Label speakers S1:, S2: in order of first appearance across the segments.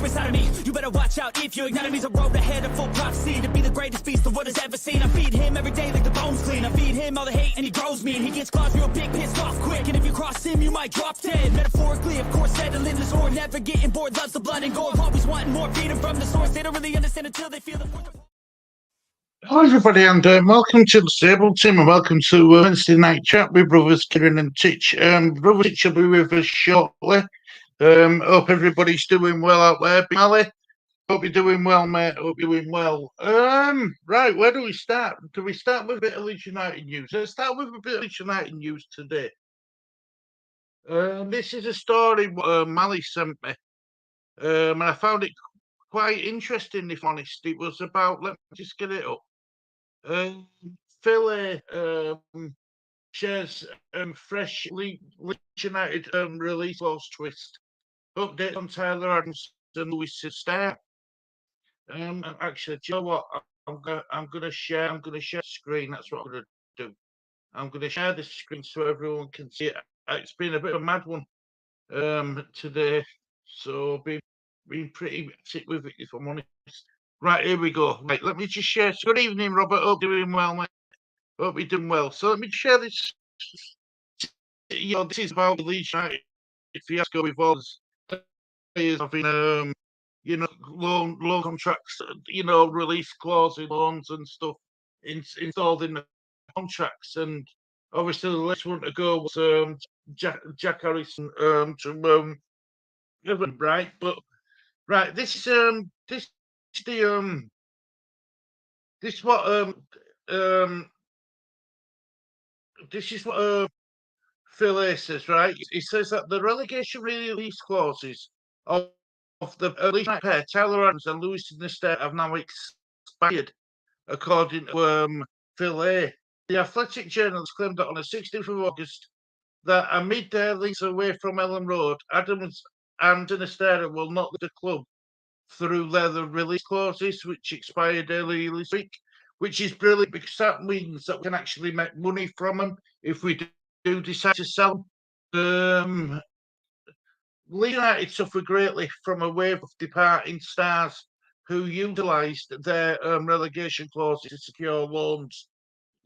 S1: from inside of me. You better watch out if you ignite me. There's a road ahead of full prophecy to be the greatest beast the world has ever seen. I feed him every day like the bones clean. I feed him all the hate and he grows me. And he gets claws real big, pissed off quick. And if you cross him, you might drop dead. Metaphorically, of course, settling the sword. Never getting bored, loves the blood and gore. Always wanting more, feeding from the source. They don't really understand until they feel the force.
S2: Hello, everybody, and welcome to the Stable Team, and welcome to Wednesday Night Chat with brothers Cieran and Titch. Brother Titch will be with us shortly. Hope everybody's doing well out there. Ali, hope you're doing well, mate. Hope you're doing well. Right, where do we start? Do we start with a bit of Leeds United news? Let's start with a bit of Leeds United news today. This is a story Mally sent me, and I found it quite interesting, if I'm honest. It was about, let me just get it up. Philly shares fresh Leeds United release clause twist. Update on Tyler Adams and Luis Sestera. Actually, do you know what? I'm gonna share the screen. That's what I'm gonna do. I'm gonna share the screen so everyone can see it. It's been a bit of a mad one today, so been pretty sick with it, if I'm honest. Right, here we go. Right, let me just share. Good evening, Robert. Hope you're doing well, mate. Hope you're doing well. So let me share this. You know, this is about the Leeds United fiasco with all the players having, you know, loan contracts, you know, release clauses, loans and stuff installed in the contracts. And obviously, the last one to go was Jack Harrison to right, but right, this is this is what Phil says, right? He says that the relegation release clauses of the Leeds pair, Tyler Adams and Luis Sestera, have now expired, according to Phil A. The Athletic Journalist claimed that on the 16th of August, that amid their links away from Ellen Road, Adams and Sestera will not leave the club through their release clauses, which expired earlier this week, which is brilliant because that means that we can actually make money from them if we do decide to sell them. Leeds United suffer greatly from a wave of departing stars who utilised their relegation clauses to secure loans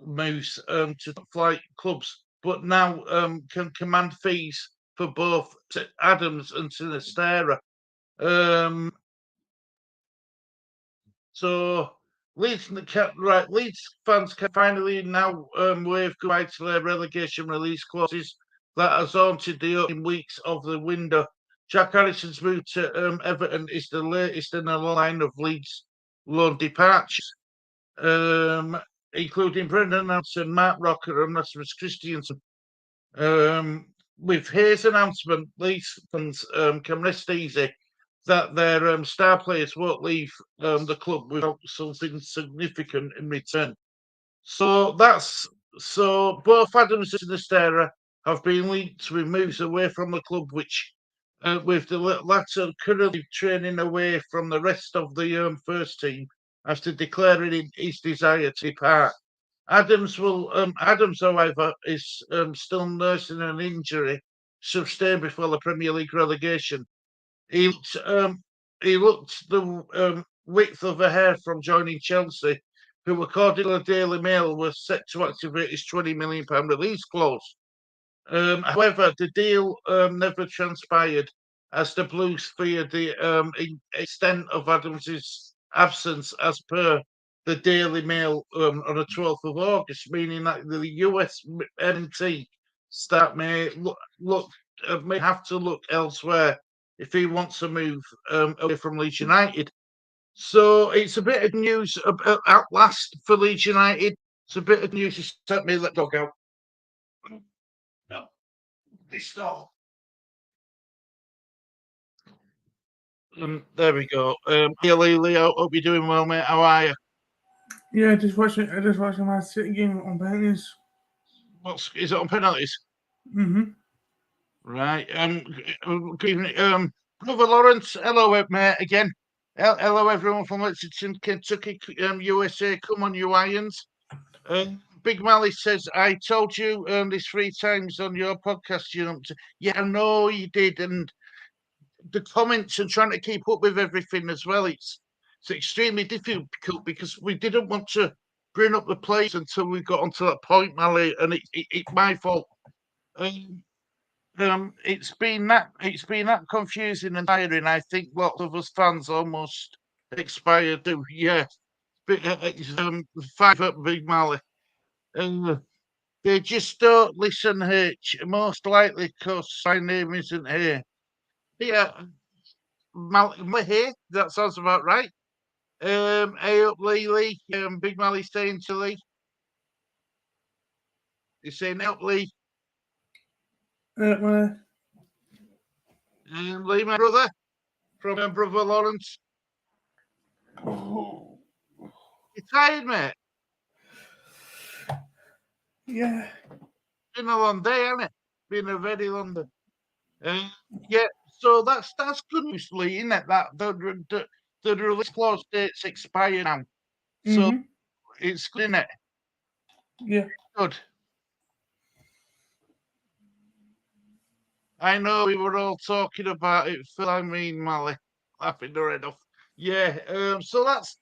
S2: moves to flight clubs, but now can command fees for both Adams and Sestera. So Leeds fans can finally now wave goodbye to their relegation release clauses that has haunted the opening weeks of the window. Jack Harrison's move to Everton is the latest in a line of Leeds loan departures, including Brendan Nelson, Mark Rocker, and Rasmus Christiansen. With his announcement, Leeds fans can rest easy that their star players won't leave the club without something significant in return. So both Adams and Sestera have been linked with moves away from the club, which with the latter currently training away from the rest of the first team after declaring his desire to depart. Adams, however, is still nursing an injury sustained before the Premier League relegation. He looked the width of a hair from joining Chelsea, who, according to the Daily Mail, was set to activate his £20 million release clause. However, the deal never transpired, as the Blues feared the extent of Adams's absence, as per the Daily Mail on the 12th of August, meaning that the US MT may have to look elsewhere if he wants to move away from Leeds United. So it's a bit of news at last for Leeds United. It's a bit of news. He sent me that dog out. No, this dog. There we go. Hey, Leo, hope you're doing well, mate. How are you?
S3: Yeah, just watching my City game on penalties.
S2: Is it on penalties?
S3: Mm-hmm.
S2: Right. Good evening. Brother Lawrence, hello, mate, again. Hello, everyone from Lexington, Kentucky, USA. Come on, you Irons. Big Mally says, I told you this 3 times on your podcast. Yeah, I know you did. And the comments and trying to keep up with everything as well. It's extremely difficult because we didn't want to bring up the players until we got onto that point, Mally, and it's my fault. It's been that confusing and tiring. I think lots of us fans almost expired. Yeah, it's 5 up, Big Mally. They just don't listen, H. Most likely because my name isn't here. Yeah, Mally here. That sounds about right. Hey up, Lee. Big Mally saying to Lee. He's saying hey up, Lee.
S3: Well,
S2: Lee, my brother, from brother Lawrence. You tired, mate?
S3: yeah.
S2: Been a long day, hasn't it? Been a very long day. Yeah, so that's good news, Lee, isn't it? That the release clause date's expired now. So it's good, isn't it?
S3: Yeah.
S2: Good. I know we were all talking about it, Phil. I mean, Mally, laughing their head off. Yeah. So that's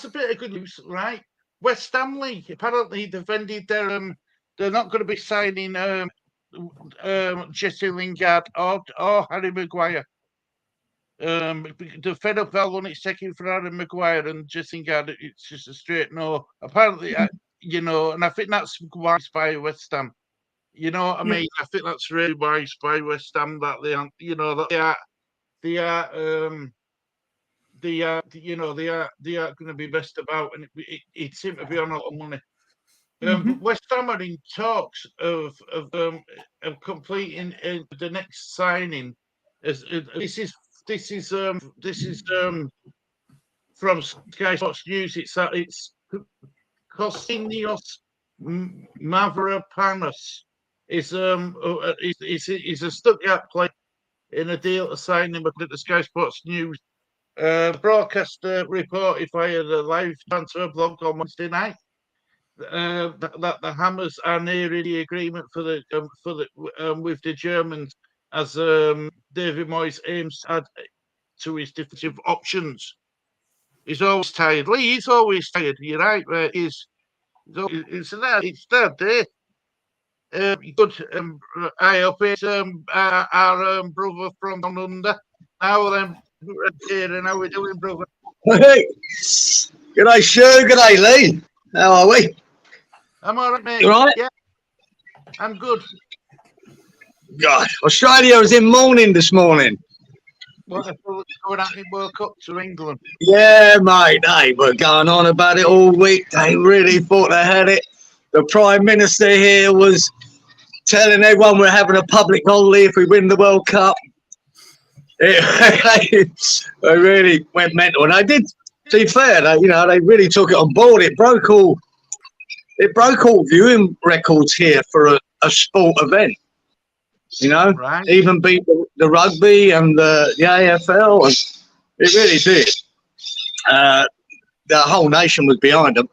S2: a bit of good news, right? West Ham League apparently defended their they're not going to be signing Jesse Lingard or Harry Maguire. The fed up Val won its second for Harry Maguire and Jesse Lingard. It's just a straight no. Apparently, and I think that's wise by West Ham. You know what I mean? I think that's really wise by West Ham that they aren't, that they are going to be best about, and it seemed to be on a lot of money. But West Ham are in talks of completing the next signing. This is from Sky Sports News. It's Kosinios Mavropanos. Is a Stuttgart player in a deal to sign him at the Sky Sports News broadcaster reported via the live transfer blog on Wednesday night that the Hammers are nearing the agreement with the Germans as David Moyes aims to add to his defensive options. He's always tired. Lee, he's always tired. You're right, mate. It's there, Dave. Good. I hope it's our brother from down under. Now then, Cieran, how we doing, brother?
S4: Hey, g'day, Stu. G'day, Lee. How are we?
S2: I'm all right, mate.
S4: You all right?
S2: Yeah, I'm good.
S4: God, Australia was in mourning this morning.
S2: What the hell is going on in World Cup to England?
S4: Yeah, mate, they were going on about it all week. They really thought they had it. The Prime Minister here was telling everyone we're having a public holiday if we win the World Cup. They really went mental. And they did, to be fair, they really took it on board. It broke all viewing records here for a sport event.
S2: Right.
S4: Even beat the rugby and the AFL, and it really did. The whole nation was behind them,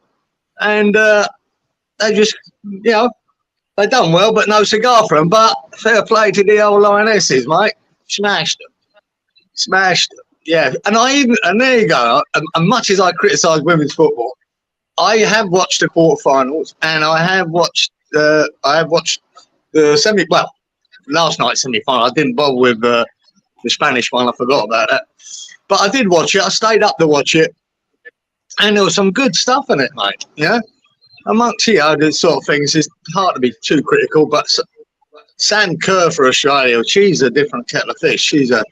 S4: and they just, they done well, but no cigar for them. But fair play to the old Lionesses, mate. Smashed them. Yeah, and there you go. And much as I criticise women's football, I have watched the quarterfinals, and I have watched the semi. Well, last night's semi-final. I didn't bother with the Spanish one. I forgot about that. But I did watch it. I stayed up to watch it. And there was some good stuff in it, mate. Amongst, the sort of things, it's hard to be too critical. But Sam Kerr for Australia, she's a different kettle of fish. She's a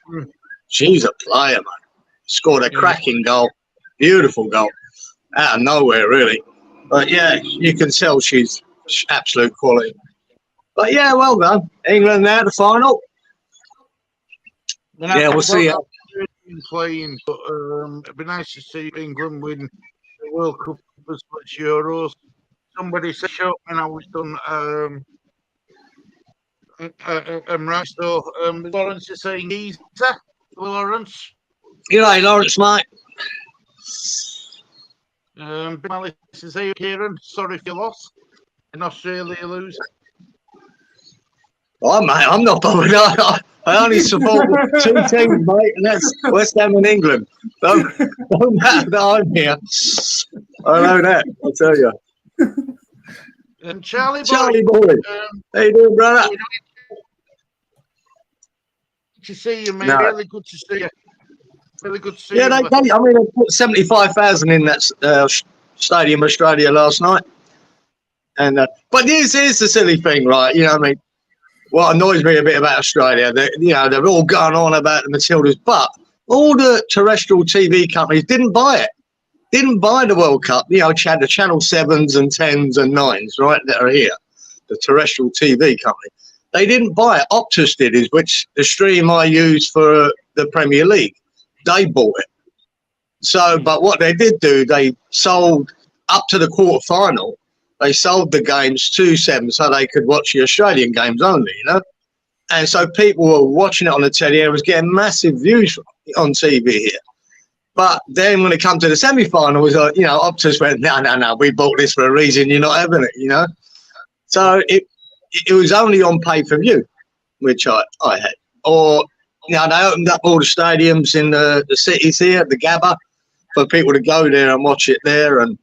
S4: player, mate. Scored a cracking goal. Beautiful goal. Out of nowhere, really. But, yeah, you can tell she's absolute quality. But yeah, well done. England now, the final. Yeah, we'll see.
S2: Playing, but it'd be nice to see England win the World Cup as much Euros. Somebody said, "Show me how we've done." Right, so Lawrence is saying, "Easy, Lawrence."
S4: Lawrence, mate.
S2: Malice is here, Cieran. Sorry for your loss. In Australia, lose.
S4: Oh, mate, I'm not bothered. I only support 2 teams, mate, and that's West Ham and England. Don't matter that I'm here. I know that, I tell you.
S2: And Charlie
S4: Boy, how you doing, brother?
S2: Good to see you, mate.
S4: No.
S2: Really good to see you. Really good to see
S4: Yeah,
S2: you.
S4: they put 75,000 in that stadium, Australia, last night. And but here's the silly thing, right? You know what I mean? What annoys me a bit about Australia, they're all going on about the Matildas, but all the terrestrial TV companies didn't buy it. Didn't buy the World Cup. You know, had the Channel 7s and 10s and 9s, right, that are here. The terrestrial TV company. They didn't buy it. Optus did, which the stream I use for the Premier League. They bought it. So, but what they did do, they sold up to the quarterfinal. They sold the games to 7 so they could watch the Australian games only, you know. And so people were watching it on the telly and it was getting massive views on TV here. But then when it come to the semi-finals, you know, Optus went, no, we bought this for a reason. You're not having it, you know. So it was only on pay-per-view, which I had. Or, you know, they opened up all the stadiums in the cities here, the Gabba, for people to go there and watch it there and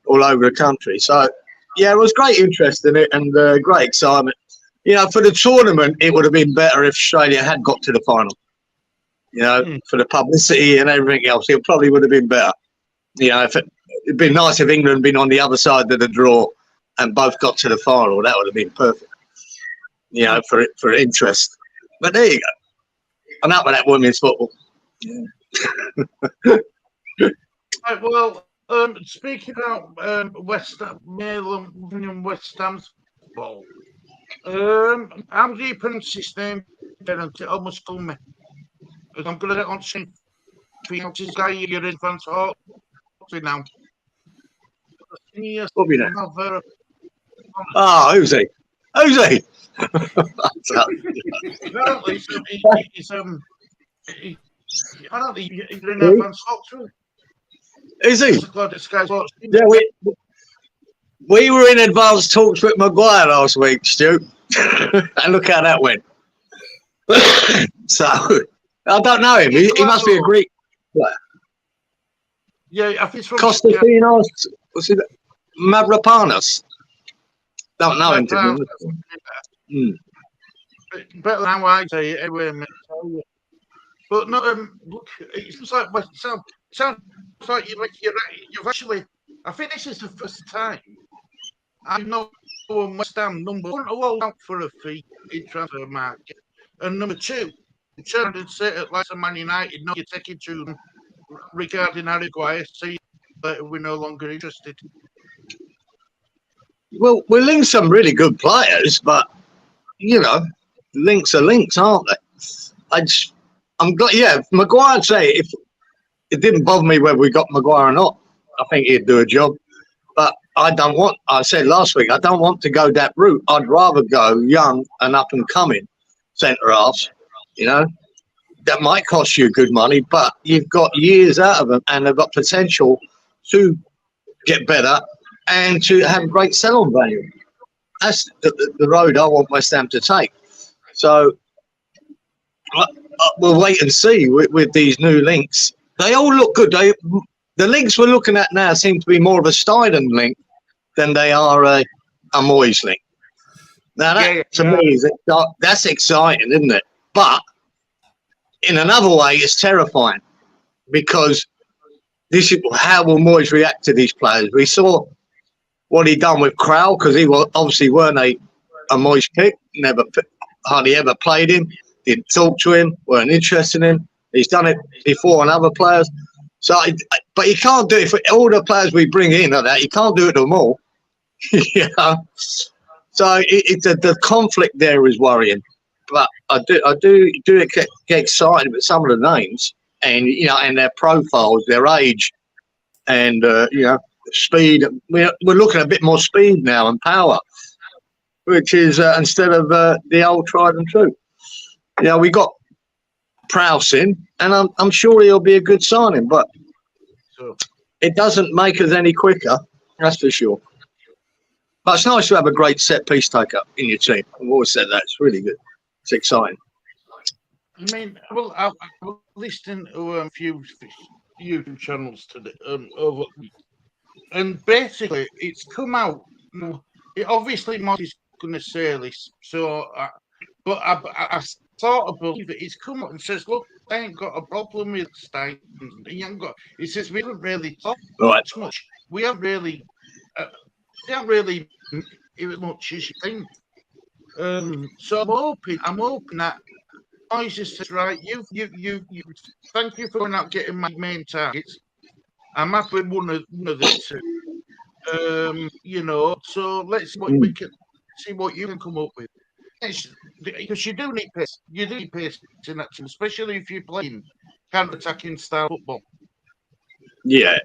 S4: all over the country. So, yeah, it was great interest in it and great excitement. You know, for the tournament, it would have been better if Australia had got to the final. You know, for the publicity and everything else, it probably would have been better. You know, it'd been nice if England had been on the other side of the draw and both got to the final. That would have been perfect. You know, for interest. But there you go. Enough of that women's football. Yeah.
S2: Right, well, speaking about West Ham, West Ham's ball. How do you pronounce his name? It almost told me. I'm going to get on to this guy you're in France now.
S4: What be that? Oh, who's he? Who's he?
S2: Apparently, I don't think he's in advance talks.
S4: Is he?
S2: Yeah,
S4: we were in advanced talks with Maguire last week, Stu. And look how that went. So, I don't know him. He must be a Greek player.
S2: Yeah, I think it's from
S4: Konstantinos, what's it? Mavropanos. Don't know him, to be honest.
S2: Better than how I say it anyway, mate. But no, look, it sounds like you've actually. I think this is the first time I know West Ham number one to hold out for a fee in transfer market, and number two, turned and say it like a Man United. No, you're taking to them regarding Harry Maguire. See that we're no longer interested.
S4: Well, we're linked some really good players, but you know, links are links, aren't they? I'm glad. Yeah, Maguire say if it didn't bother me whether we got Maguire or not. I think he'd do a job. But I said last week, I don't want to go that route. I'd rather go young and up and coming centre halves. You know, that might cost you good money, but you've got years out of them, and they've got potential to get better and to have great sell-on value. That's the road I want West Ham to take. So we'll wait and see with these new links. They all look good. The links we're looking at now seem to be more of a Steidon link than they are a Moyes link. Now, to me, that's exciting, isn't it? But in another way, it's terrifying because this is how will Moyes react to these players. We saw what he done with Crowell because he obviously weren't a Moyes pick, hardly ever played him, didn't talk to him, weren't interested in him. He's done it before on other players. So, but you can't do it for all the players we bring in like that. You can't do it to them all. You know? So the conflict there is worrying. But I do get excited with some of the names and you know and their profiles, their age, and you know speed. We're looking at a bit more speed now and power, which is instead of the old tried and true. You know, we got Prowse in, and I'm sure he'll be a good signing, but it doesn't make us any quicker. That's for sure. But it's nice to have a great set piece taker in your team. I've always said that. It's really good. It's exciting.
S2: I mean, well, I was listening to a few YouTube channels today, over, and basically it's come out. It obviously Monty's going to say this, so, but I sort of believe it. It's come out and says, "Look, I ain't got a problem with Stein. He ain't got." He says, "We haven't really talked much. We haven't really, even much as you think." So I'm hoping that Moises says, right, you, thank you for going out getting my main targets. I'm happy with one of the two. You know, so let's see what we can see what you can come up with. Because you do need pace. You do need pace in that team, especially if you're playing counter-attacking style football.
S4: Yeah,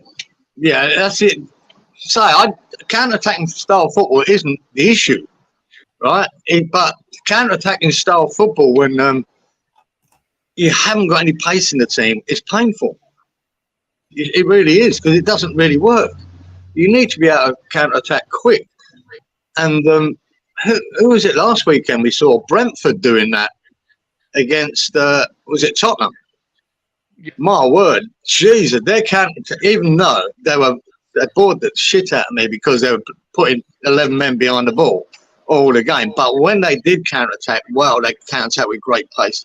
S4: that's it. So, counter-attacking style football isn't the issue, right? But counter-attacking style football, when you haven't got any pace in the team, it's painful. It really is, because it doesn't really work. You need to be able to counter-attack quick. And who was it last weekend? We saw Brentford doing that against, was it Tottenham?
S2: Yeah.
S4: My word, Jesus, they can't, even though they bored the shit out of me because they were putting 11 men behind the ball all the game. But when they did counter-attack, well, they counter-attack with great pace.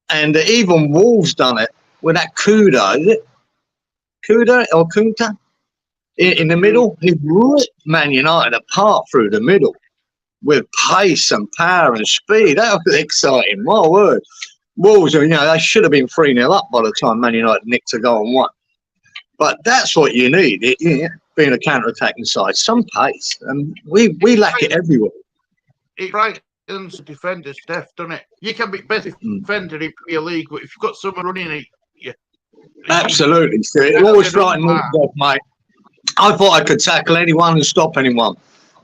S4: And even Wolves done it with that Kuda, is it? Kuda or Kunta? In the middle, he ripped Man United apart through the middle with pace and power and speed. That was exciting. My word. Wolves, they should have been 3-0 up by the time Man United nicked a goal and won. But that's what you need, being a counter-attacking side. Some pace. And we lack it everywhere.
S2: It frightens defenders death, doesn't it? You can be best defender in Premier League, but if you've got someone running it, yeah.
S4: Absolutely. So it always frightened me to death, mate. I thought I could tackle anyone and stop anyone.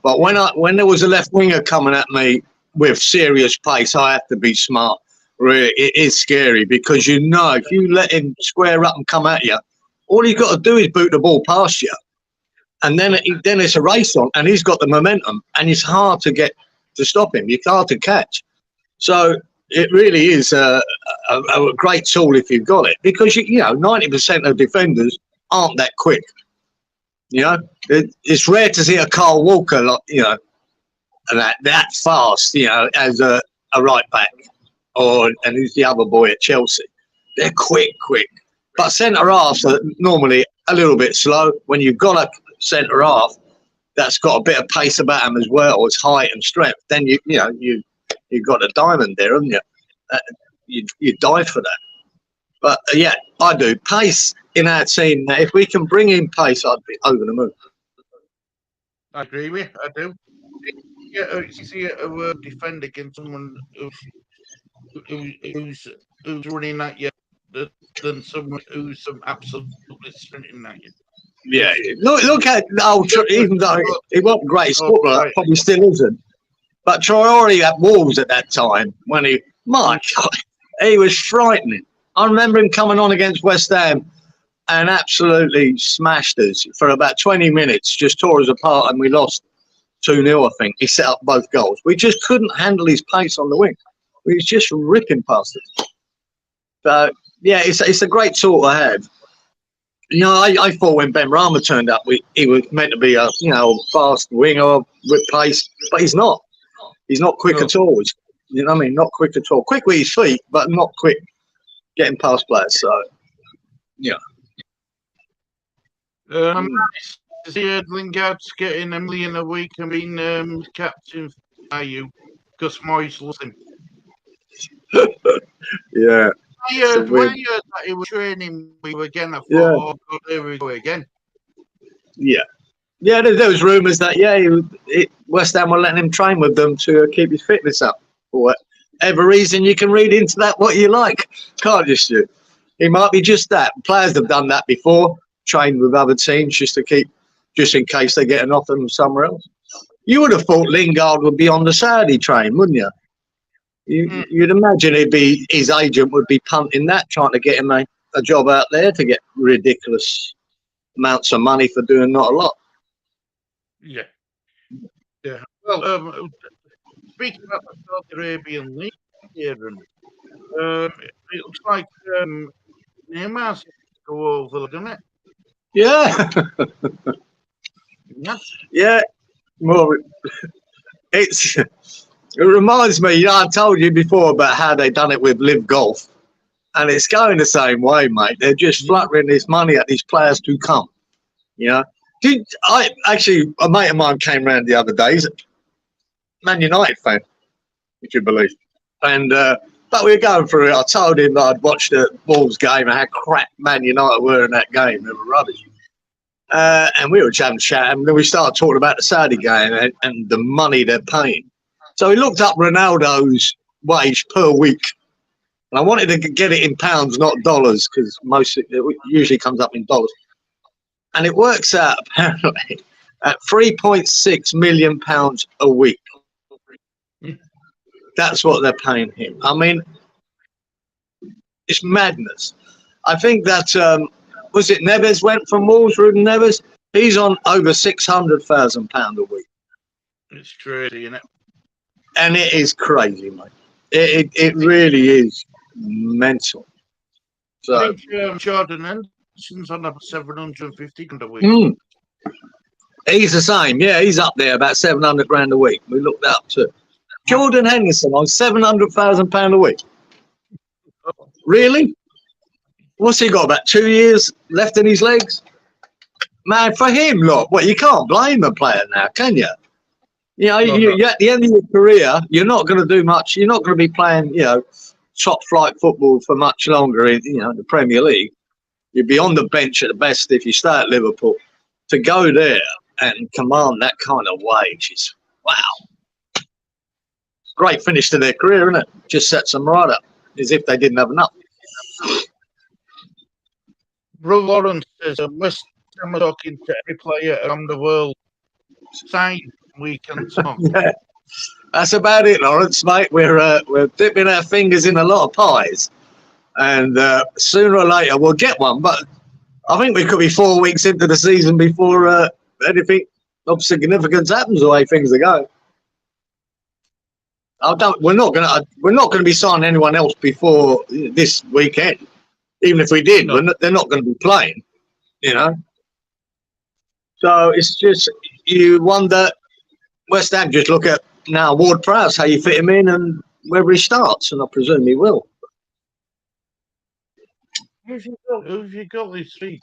S4: But when there was a left winger coming at me with serious pace, I have to be smart. Really, it is scary because if you let him square up and come at you, all you got to do is boot the ball past you, and then it's a race on, and he's got the momentum, and it's hard to stop him. It's hard to catch. So it really is a great tool if you've got it, because 90% of defenders aren't that quick. It's rare to see a Carl Walker, that fast, as a right back, and who's the other boy at Chelsea. They're quick. But centre halves are normally a little bit slow. When you've got a centre half that's got a bit of pace about him as well as height and strength, then you've got a diamond there, haven't you? You die for that. But yeah, I do. Pace in our team. If we can bring in pace, I'd be over the moon.
S2: I agree with you. I do. Yeah, it's easier to defend against someone who's running at you than someone who's absolutely sprinting at you.
S4: Yeah, look at even though he wasn't great footballer, probably still isn't. But Traore at Wolves at that time, my God, he was frightening. I remember him coming on against West Ham and absolutely smashed us for about 20 minutes, just tore us apart, and we lost 2-0, I think. He set up both goals. We just couldn't handle his pace on the wing. We was just ripping past us. So, yeah, it's a great tool to have. I thought when Ben Rama turned up, he was meant to be a fast winger with pace, but he's not. He's not quick at all. You know what I mean? Not quick at all. Quick with his feet, but not quick getting past players. So, yeah.
S2: Lingard's getting $1 million a week and being captain for you because Moyes loves him.
S4: Yeah.
S2: I heard that he was training with you again. I thought, oh, there we go again.
S4: Yeah. Yeah, there was rumours that, West Ham were letting him train with them to keep his fitness up. For whatever reason, you can read into that what you like. Can't just do. He might be just that. Players have done that before, trained with other teams just in case they get an offer from somewhere else. You would have thought Lingard would be on the Saudi train, wouldn't you? You'd imagine his agent would be punting that, trying to get him a job out there to get ridiculous amounts of money for doing not a lot.
S2: Yeah. Yeah. Well, speaking about the Saudi Arabian League here, and it looks like Neymar's to go over, doesn't it?
S4: Yeah,
S2: Yeah.
S4: yeah. Well, it reminds me. You know, I told you before about how they done it with Live Golf, and it's going the same way, mate. They're just fluttering this money at these players to come. You know, a mate of mine came round the other day. He's a Man United fan, would you believe? And but we were going through it. I told him that I'd watched the Wolves game and how crap Man United were in that game. They were rubbish. And we were just having a chat, and then we started talking about the Saudi game and the money they're paying. So he looked up Ronaldo's wage per week, and I wanted to get it in pounds, not dollars, because it usually comes up in dollars. And it works out apparently at £3.6 million a week. That's what they're paying him. I mean, it's madness. I think that was it Neves went from Wolves, Ruben Neves? He's on over £600,000 a week.
S2: It's crazy, isn't it?
S4: And it is crazy, mate. It really is mental. So
S2: I think Jordan Henderson's on about 750 grand a week.
S4: He's the same. Yeah, he's up there about 700 grand a week. We looked that up too. Jordan Henderson on £700,000 a week. Really? What's he got? About 2 years left in his legs? Man, for him, look, well, you can't blame a player now, can you? You know, you at the end of your career, you're not going to do much. You're not going to be playing, top flight football for much longer in, the Premier League. You'd be on the bench at the best if you stay at Liverpool. To go there and command that kind of wage is, wow. Great finish to their career, isn't it? Just sets them right up, as if they didn't have enough.
S2: Bro Lawrence says, West Ham are talking to every player around the world. Sign, we can talk.
S4: Yeah, that's about it, Lawrence, mate. We're dipping our fingers in a lot of pies, and sooner or later we'll get one. But I think we could be 4 weeks into the season before anything of significance happens the way things are going. We're not going to be signing anyone else before this weekend. Even if we did, they're not going to be playing. So it's just you wonder. West Ham just look at now Ward-Prowse, how you fit him in, and whether he starts, and I presume he will.
S2: Who've you got this week?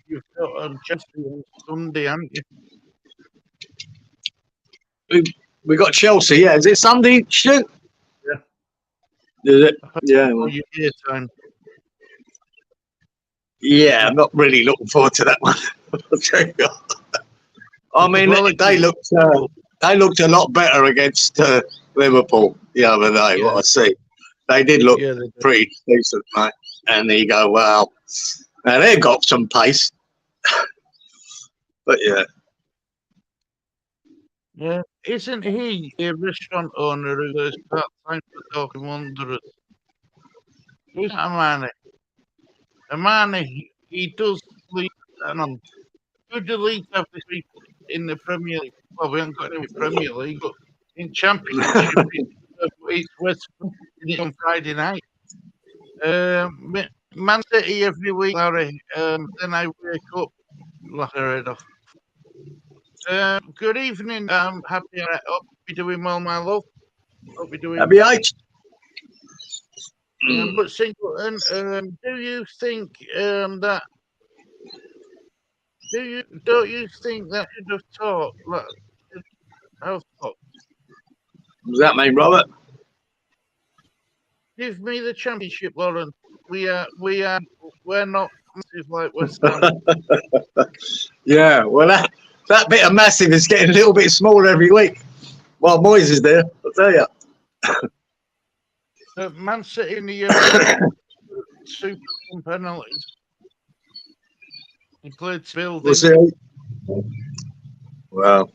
S2: You've got Chelsea on Sunday, haven't you?
S4: We got Chelsea, yeah. Is it Sunday? Shoot.
S2: Yeah.
S4: Is it? Yeah.
S2: Oh, your ear time.
S4: Yeah, I'm not really looking forward to that one. I mean, they looked a lot better against Liverpool the other day.
S2: Yeah.
S4: What I see, they did look
S2: Yeah, they did.
S4: pretty decent, mate. And there you go. Well, now they've got some pace, but yeah.
S2: Yeah, isn't he a restaurant owner who goes part-time for Talking Wanderers? Who's that Harmonie? Harmonie, he does lead, hang on. Who do Leeds have this week in the Premier League? Well, we haven't got any Premier League, but in Championship, it's West Ham on Friday night. Man City every week, Larry. Then I wake up, laugh her head off. Good evening. Happy. I hope you're doing well, my love. Hope you're doing
S4: Happy eight.
S2: But Singleton, do you think that? Don't you think that should have taught? What
S4: Does that mean, Robert?
S2: Give me the championship, Lauren. We're not massive like West Ham.
S4: Yeah. Well, that bit of massive is getting a little bit smaller every week. While Moyes is there, I'll tell you.
S2: Man City in the super penalties. He played Bill.
S4: We'll see. Well,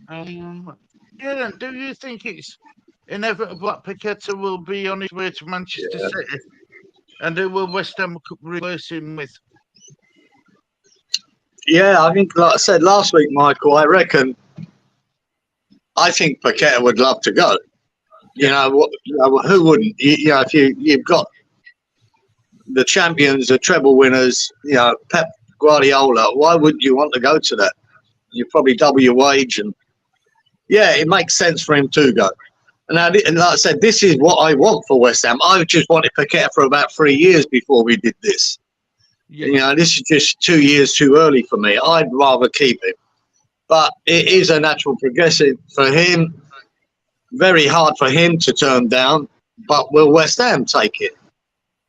S2: Cieran, do you think it's inevitable that Paqueta will be on his way to Manchester City? And who will West Ham replace him with?
S4: Yeah, I think, like I said last week, Michael, I think Paqueta would love to go. You know, who wouldn't? If you've got the champions, the treble winners, Pep Guardiola, why wouldn't you want to go to that? You probably double your wage, and it makes sense for him to go. And like I said, this is what I want for West Ham. I just wanted Paqueta for about 3 years before we did this.
S2: Yeah.
S4: This is just 2 years too early for me. I'd rather keep him. But it is a natural progression for him. Very hard for him to turn down. But will West Ham take it?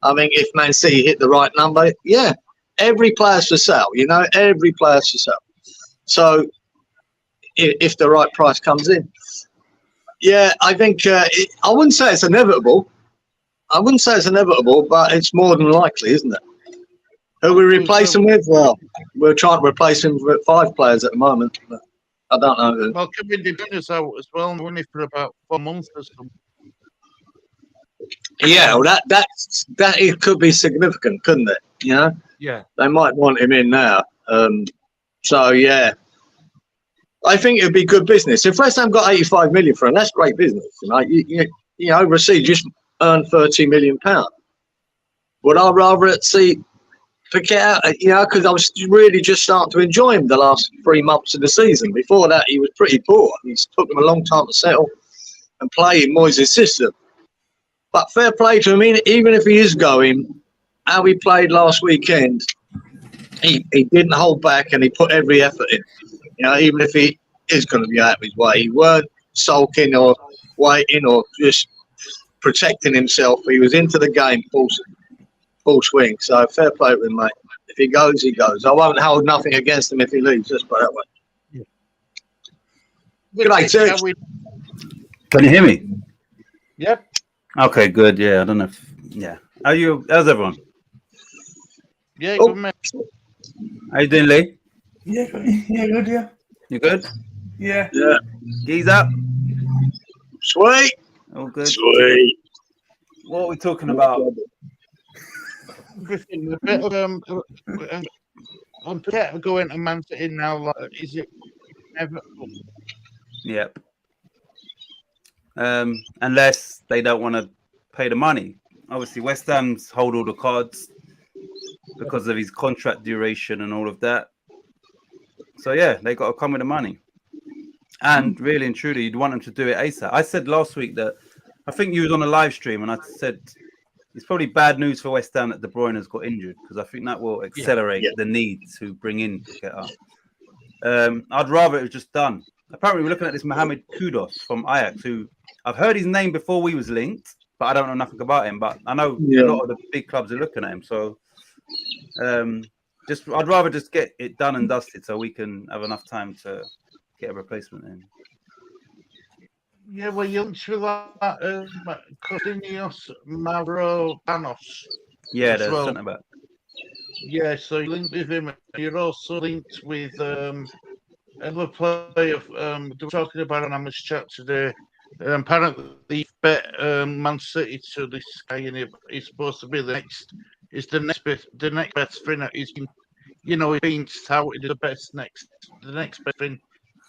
S4: I mean, if Man City hit the right number, every player's for sale. Every player's for sale. So if the right price comes in, I think I wouldn't say it's inevitable. But it's more than likely, isn't it? Who we replace him with? Well, we're trying to replace him with 5 players at the moment. But I don't know who.
S2: Well, Kevin De Bruyne's out as well, only for about 4 months or something.
S4: Yeah, well, that it could be significant, couldn't it?
S2: Yeah.
S4: They might want him in now. I think it'd be good business. If West Ham got 85 million for him, that's great business. Overseas just earned £30 million. Would I rather see Paqueta? Because I was really just starting to enjoy him the last 3 months of the season. Before that, he was pretty poor. It took him a long time to settle and play in Moyes' system. But fair play to him, even if he is going, how he played last weekend, he didn't hold back and he put every effort in. Even if he is going to be out of his way, he weren't sulking or waiting or just protecting himself. He was into the game full swing. So fair play to him, mate. If he goes, he goes. I won't hold nothing against him if he leaves. Just put it that way. Good day, Titch.
S5: Can you hear me?
S2: Yep.
S5: Okay, good. Yeah, I don't know how's everyone?
S2: Yeah, good man.
S5: How you doing, Lee?
S3: Yeah, good, yeah.
S5: You good?
S3: Yeah.
S4: Yeah.
S5: Geez up.
S4: Sweet.
S5: All good.
S4: Sweet.
S5: What are we talking about?
S2: Griffin, a bit of I'm Paqueta going to Man City now. Like, is it inevitable?
S5: Yep. Unless they don't want to pay the money. Obviously, West Ham's hold all the cards because of his contract duration and all of that. So they got to come with the money. And really and truly, you'd want them to do it ASAP. I said last week that I think you was on a live stream, and I said it's probably bad news for West Ham that De Bruyne has got injured, because I think that will accelerate the need to bring in Paqueta. I'd rather it was just done. Apparently, we're looking at this Mohamed Kudus from Ajax, who I've heard his name before we was linked, but I don't know nothing about him. But I know a lot of the big clubs are looking at him. So I'd rather just get it done and dusted so we can have enough time to get a replacement in.
S2: Yeah, well, you're with that Cosinios Mavropanos.
S5: Yeah, there's something about.
S2: Yeah, so you're linked with him. You're also linked with another player. They were talking about on Amos chat today. Apparently, he bet Man City to this guy, and he's supposed to be the next. Is the next best thing. He's been, he's been touted as the next best thing,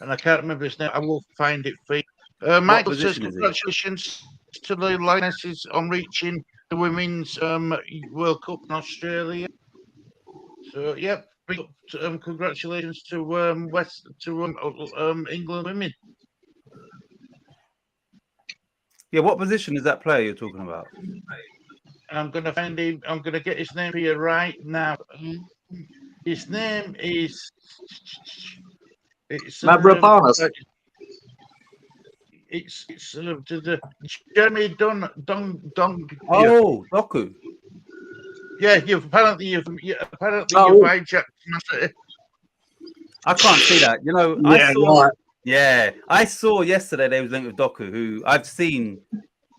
S2: and I can't remember his name. I will find it for you. Michael says congratulations to the Lionesses on reaching the Women's World Cup in Australia. So congratulations to England women.
S5: Yeah, what position is that player you're talking about?
S2: I'm going to find him. I'm going to get his name here right now. His name is. It's
S4: Mavropanos.
S2: It's Jeremy Don.
S5: Oh, Doku.
S2: Yeah, you've hijacked.
S5: I can't see that. I saw yesterday they was linked with Doku, who I've seen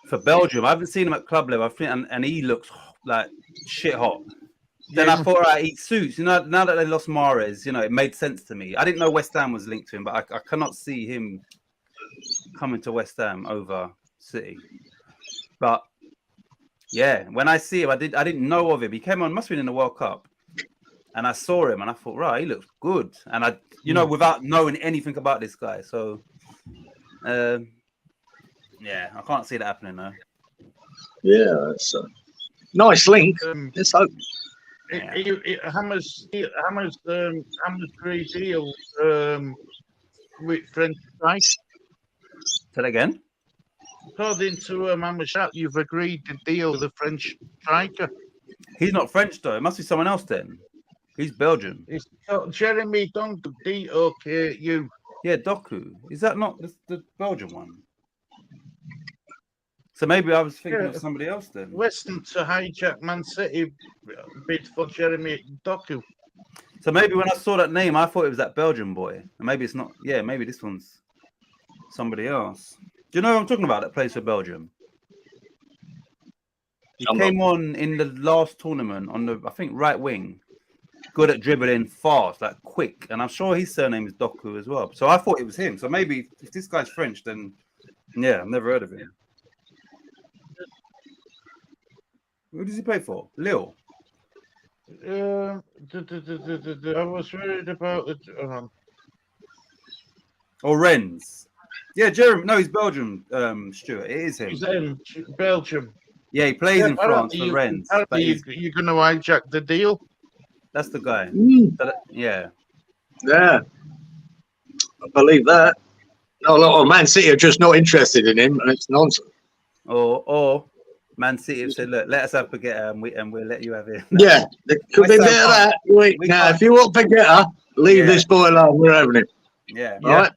S5: for Belgium. I haven't seen him at club level. I think, and he looks like shit hot. Then I thought, he suits. Now that they lost Mahrez, it made sense to me. I didn't know West Ham was linked to him, but I cannot see him coming to West Ham over City. But when I see him, I didn't know of him. He came on, must have been in the World Cup, and I saw him, and I thought, right, he looks good. And I, you know, without knowing anything about this guy, so yeah, I can't see that happening though.
S4: Yeah, that's a nice link. Let's hope.
S2: Hammer's great deal with French strike.
S5: Say that again.
S2: According to Hammer's chat, you've agreed to deal with the French striker.
S5: He's not French though. It must be someone else then. He's Belgian.
S2: It's Jeremy Doku, D-O-K-U.
S5: Yeah, Doku. Is that not the Belgian one? So maybe I was thinking of somebody else then.
S2: Western to hijack Man City bid for Jeremy Doku.
S5: So maybe when I saw that name, I thought it was that Belgian boy. And maybe it's not. Yeah, maybe this one's somebody else. Do you know what I'm talking about? That plays for Belgium. He came on in the last tournament on the, I think, right wing. Good at dribbling, fast, like quick. And I'm sure his surname is Doku as well. So I thought it was him. So maybe if this guy's French, then yeah, I've never heard of him. Who does he play for? Lille.
S2: I was worried about it.
S5: Or Rennes. Yeah, Jeremy. No, he's Belgium, Stuart. It is him.
S2: He's in Belgium.
S5: Yeah, he plays in France for Rennes.
S2: You're going to hijack the deal?
S5: That's the guy. Yeah.
S4: Yeah. I believe that. No, a lot of Man City are just not interested in him, and it's nonsense.
S5: Or Man City have said, look, let us have Paqueta and we'll let you have it.
S4: Yeah, there could be a bit of that. Wait, now, if you want Paqueta, leave this boy alone. We're having him.
S5: Yeah.
S4: All right?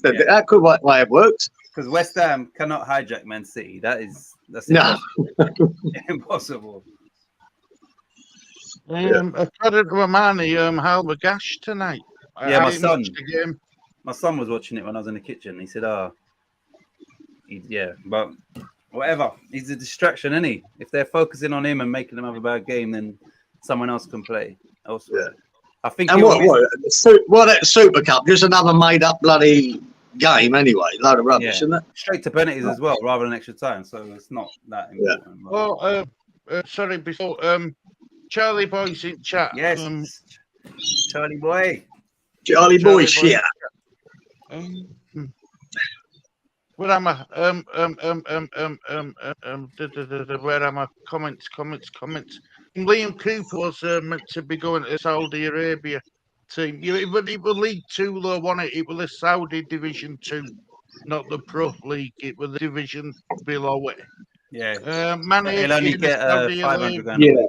S4: That could be why it works.
S5: Because West Ham cannot hijack Man City. That's impossible. Impossible.
S2: According to Harmonie, Halber Gash tonight.
S5: Yeah, my son was watching it when I was in the kitchen. He said, but whatever. He's a distraction, isn't he? If they're focusing on him and making him have a bad game, then someone else can play elsewhere. Yeah. I think.
S4: And that Super Cup? Just another made-up bloody game, anyway. Load of rubbish, isn't it?
S5: Straight to penalties as well, rather than extra time. So it's not that important.
S2: Yeah. Well, sorry, before Charlie Boy's in chat.
S5: Yes, Charlie Boy.
S4: Charlie Boy, shit.
S2: Where am I? Where am I? Comments. Liam Cooper was meant to be going to Saudi Arabia team. It was League 2 though, wasn't it? It was the Saudi Division 2, not the Pro League. It was the division below it.
S5: Yeah.
S2: He'll
S5: only get 500 grand.
S4: Yeah.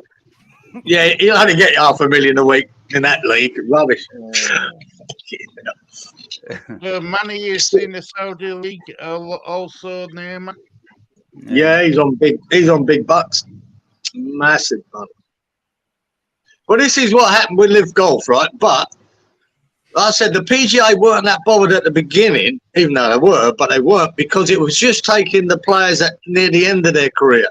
S4: Yeah, he'll only get $500,000 a week in that league. Rubbish.
S2: Manny is in the Saudi League, also Neymar.
S4: Yeah, he's on big bucks. Massive money. Well, this is what happened with Live Golf, right? But like I said, the PGA weren't that bothered at the beginning, even though they were, but they weren't, because it was just taking the players near the end of their career.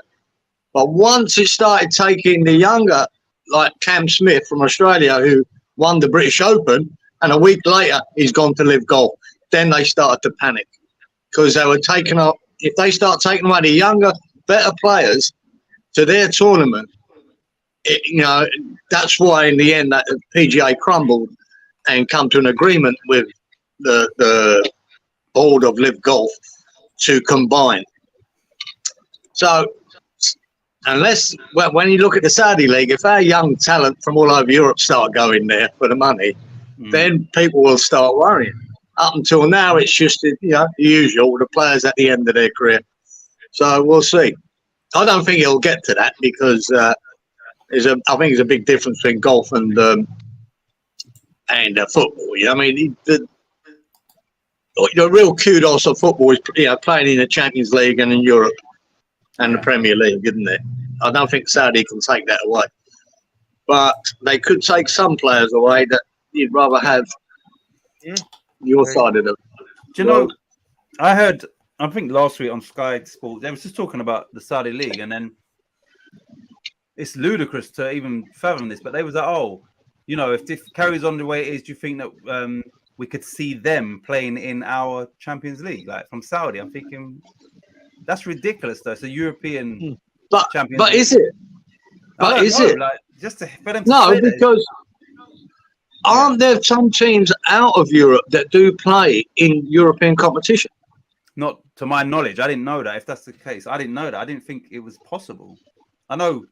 S4: But once it started taking the younger, like Cam Smith from Australia, who won the British Open, and a week later he's gone to Live Golf, then they started to panic because they were taking up. If they start taking away the younger, better players to their tournament, that's why in the end that the PGA crumbled and come to an agreement with the board of Live Golf to combine. So unless, when you look at the Saudi League, if our young talent from all over Europe start going there for the money, then people will start worrying. Up until now, it's just the usual, the players at the end of their career. So we'll see. I don't think it'll get to that because I think there's a big difference between golf and football. I mean, the real kudos of football is playing in the Champions League and in Europe and the Premier League, isn't it? I don't think Saudi can take that away, but they could take some players away that you'd rather have your side of them.
S5: Do you know? I think last week on Sky Sports, they was just talking about the Saudi League, and then it's ludicrous to even fathom this, but they was like, if this carries on the way it is, do you think that we could see them playing in our Champions League, like from Saudi? I'm thinking that's ridiculous, though. It's a European Champions League.
S4: Is it? But is it?
S5: Like, just for them to say
S4: because aren't there some teams out of Europe that do play in European competition?
S5: Not to my knowledge. I didn't know that. If that's the case, I didn't know that. I didn't think it was possible. I know,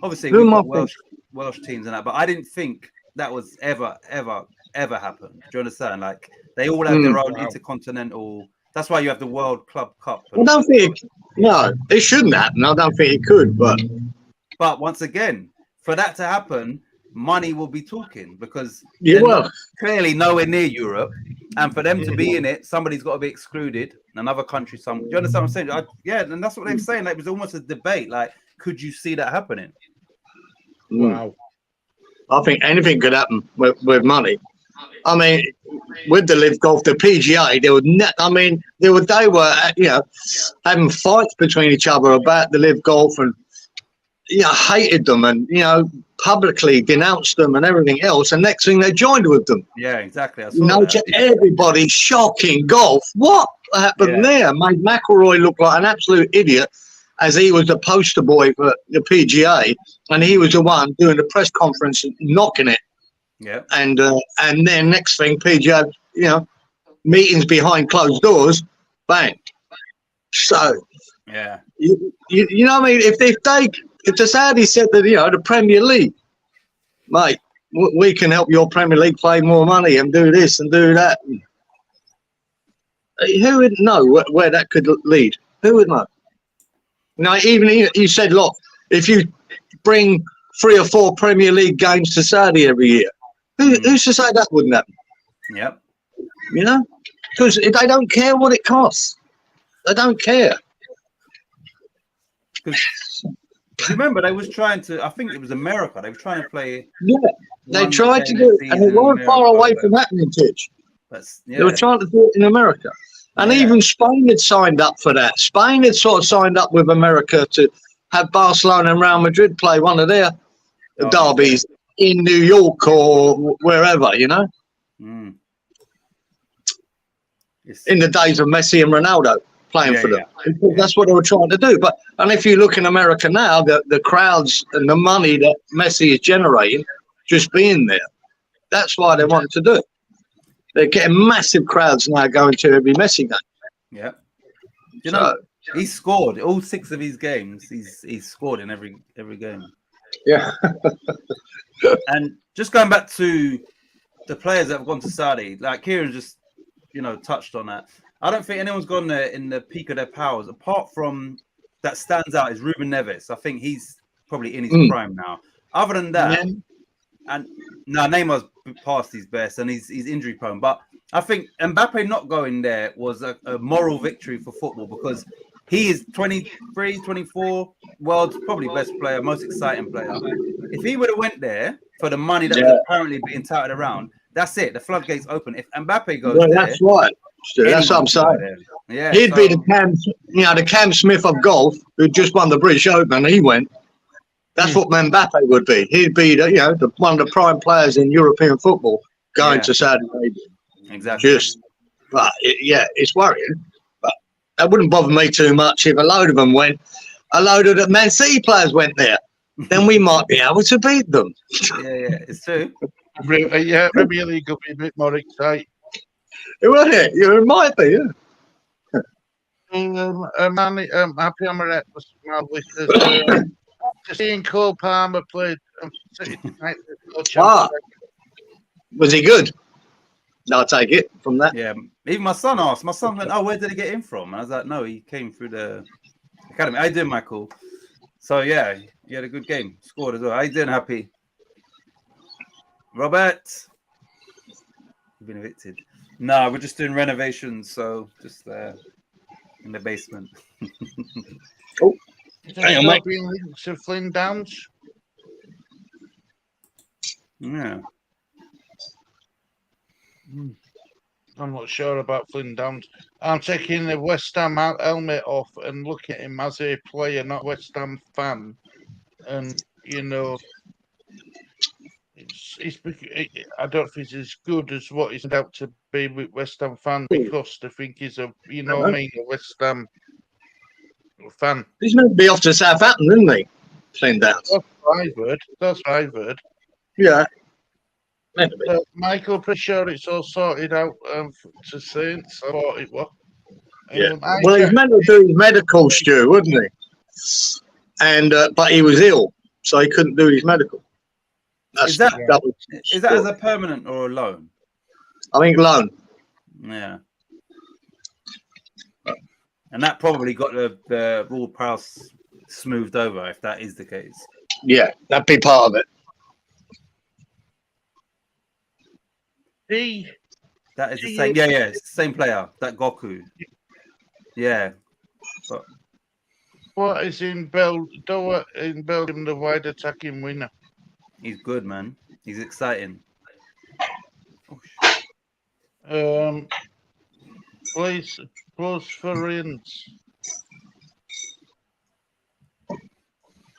S5: obviously,
S4: Who
S5: we've
S4: am I
S5: got Welsh teams and that, but I didn't think that was ever happened. Do you understand? Like, they all have their own intercontinental. That's why you have the World Club Cup.
S4: I don't think it shouldn't happen. I don't think it could,
S5: But once again, for that to happen, money will be talking because clearly nowhere near Europe, and for them to be in it, somebody's got to be excluded. Another country, do you understand what I'm saying? And that's what they're saying. Like, it was almost a debate. Like, could you see that happening?
S2: Wow.
S4: I think anything could happen with money. I mean, with the Live Golf, the PGA, they were having fights between each other about the Live Golf and hated them and publicly denounced them and everything else. And next thing they joined with them.
S5: Yeah, exactly. I saw that.
S4: To everybody, shocking golf. What happened there? Made McIlroy look like an absolute idiot, as he was the poster boy for the PGA, and he was the one doing the press conference and knocking it.
S5: Yeah.
S4: And then next thing, PGA, meetings behind closed doors, bang. So
S5: yeah,
S4: you know what I mean? If the Saudis said that the Premier League, mate, we can help your Premier League play more money and do this and do that. Who would know where that could lead? Who would know? Now, even you said, look, if you bring 3 or 4 Premier League games to Saudi every year, who's to say that wouldn't happen?
S5: Yep.
S4: Because they don't care what it costs. They don't care.
S5: Because remember, they was trying to. I think it was America. They were trying to play.
S4: Yeah, they tried to do it, and it weren't far away from happening, Titch. They were trying to do it in America. And even Spain had signed up for that. Spain had sort of signed up with America to have Barcelona and Real Madrid play one of their derbies in New York or wherever,
S5: Mm.
S4: in the days of Messi and Ronaldo playing for them. That's what they were trying to do. And if you look in America now, the crowds and the money that Messi is generating just being there, that's why they wanted to do it. They're getting massive crowds now going to every Messi game.
S5: Yeah. He scored all 6 of his games. He's scored in every game.
S4: Yeah.
S5: And just going back to the players that have gone to Saudi, like Cieran just, touched on that. I don't think anyone's gone there in the peak of their powers, apart from that stands out is Ruben Neves. I think he's probably in his prime now. Other than that, and now Neymar's past his best and he's injury prone. But I think Mbappe not going there was a moral victory for football because he is 23, 24, world's probably best player, most exciting player. If he would have went there for the money that was apparently being touted around, that's it. The floodgates open. If Mbappe goes there,
S4: that's right. That's what I'm saying.
S5: Yeah,
S4: he'd be the Cam Smith of golf who just won the British Open and he went. That's what Mbappe would be. He'd be one of the prime players in European football going to Saudi Arabia.
S5: Exactly.
S4: It's worrying. But that wouldn't bother me too much if a load of them went. A load of the Man City players went there. Then we might be able to beat them.
S5: Yeah, it's true.
S2: Premier League will be a bit more exciting.
S4: It might be,
S2: Happy Amaret was my seeing Cole Palmer played City tonight.
S4: Was he good? I'll take it from that.
S5: Yeah, even my son asked. My son went, "Oh, where did he get him from?" And I was like, "No, he came through the academy." I did, Michael. So yeah, he had a good game. Scored as well. I did happy. Robert, you've been evicted. No, we're just doing renovations, so just in the basement.
S2: Hang on, mate. To Flynn Downs.
S5: Yeah.
S2: I'm not sure about Flynn Downs. I'm taking the West Ham helmet off and looking at him as a player, not West Ham fan. And I don't think he's as good as what he's out to be with West Ham fans because they think he's a West Ham fan.
S4: He's meant to be off to Southampton, isn't he? Flynn Downs.
S2: That's what I've heard.
S4: Yeah. Meant to be.
S2: Michael, pretty sure it's all sorted out to Saints. I thought it was.
S4: Yeah.
S2: I
S4: Well, he's
S2: checked-
S4: meant to do his medical, Stu, wouldn't he? And but he was ill, so he couldn't do his medical.
S5: Is that
S4: was,
S5: is that as a permanent or a loan?
S4: I think loan.
S5: Yeah. And that probably got the Ward Prowse smoothed over if that is the case.
S4: Yeah, that'd be part of it.
S5: That is the same. Yeah, it's the same player. That Goku. Yeah. But
S2: What is in Belgium the wide attacking winner?
S5: he's good, man. He's exciting.
S2: Place close for Inns.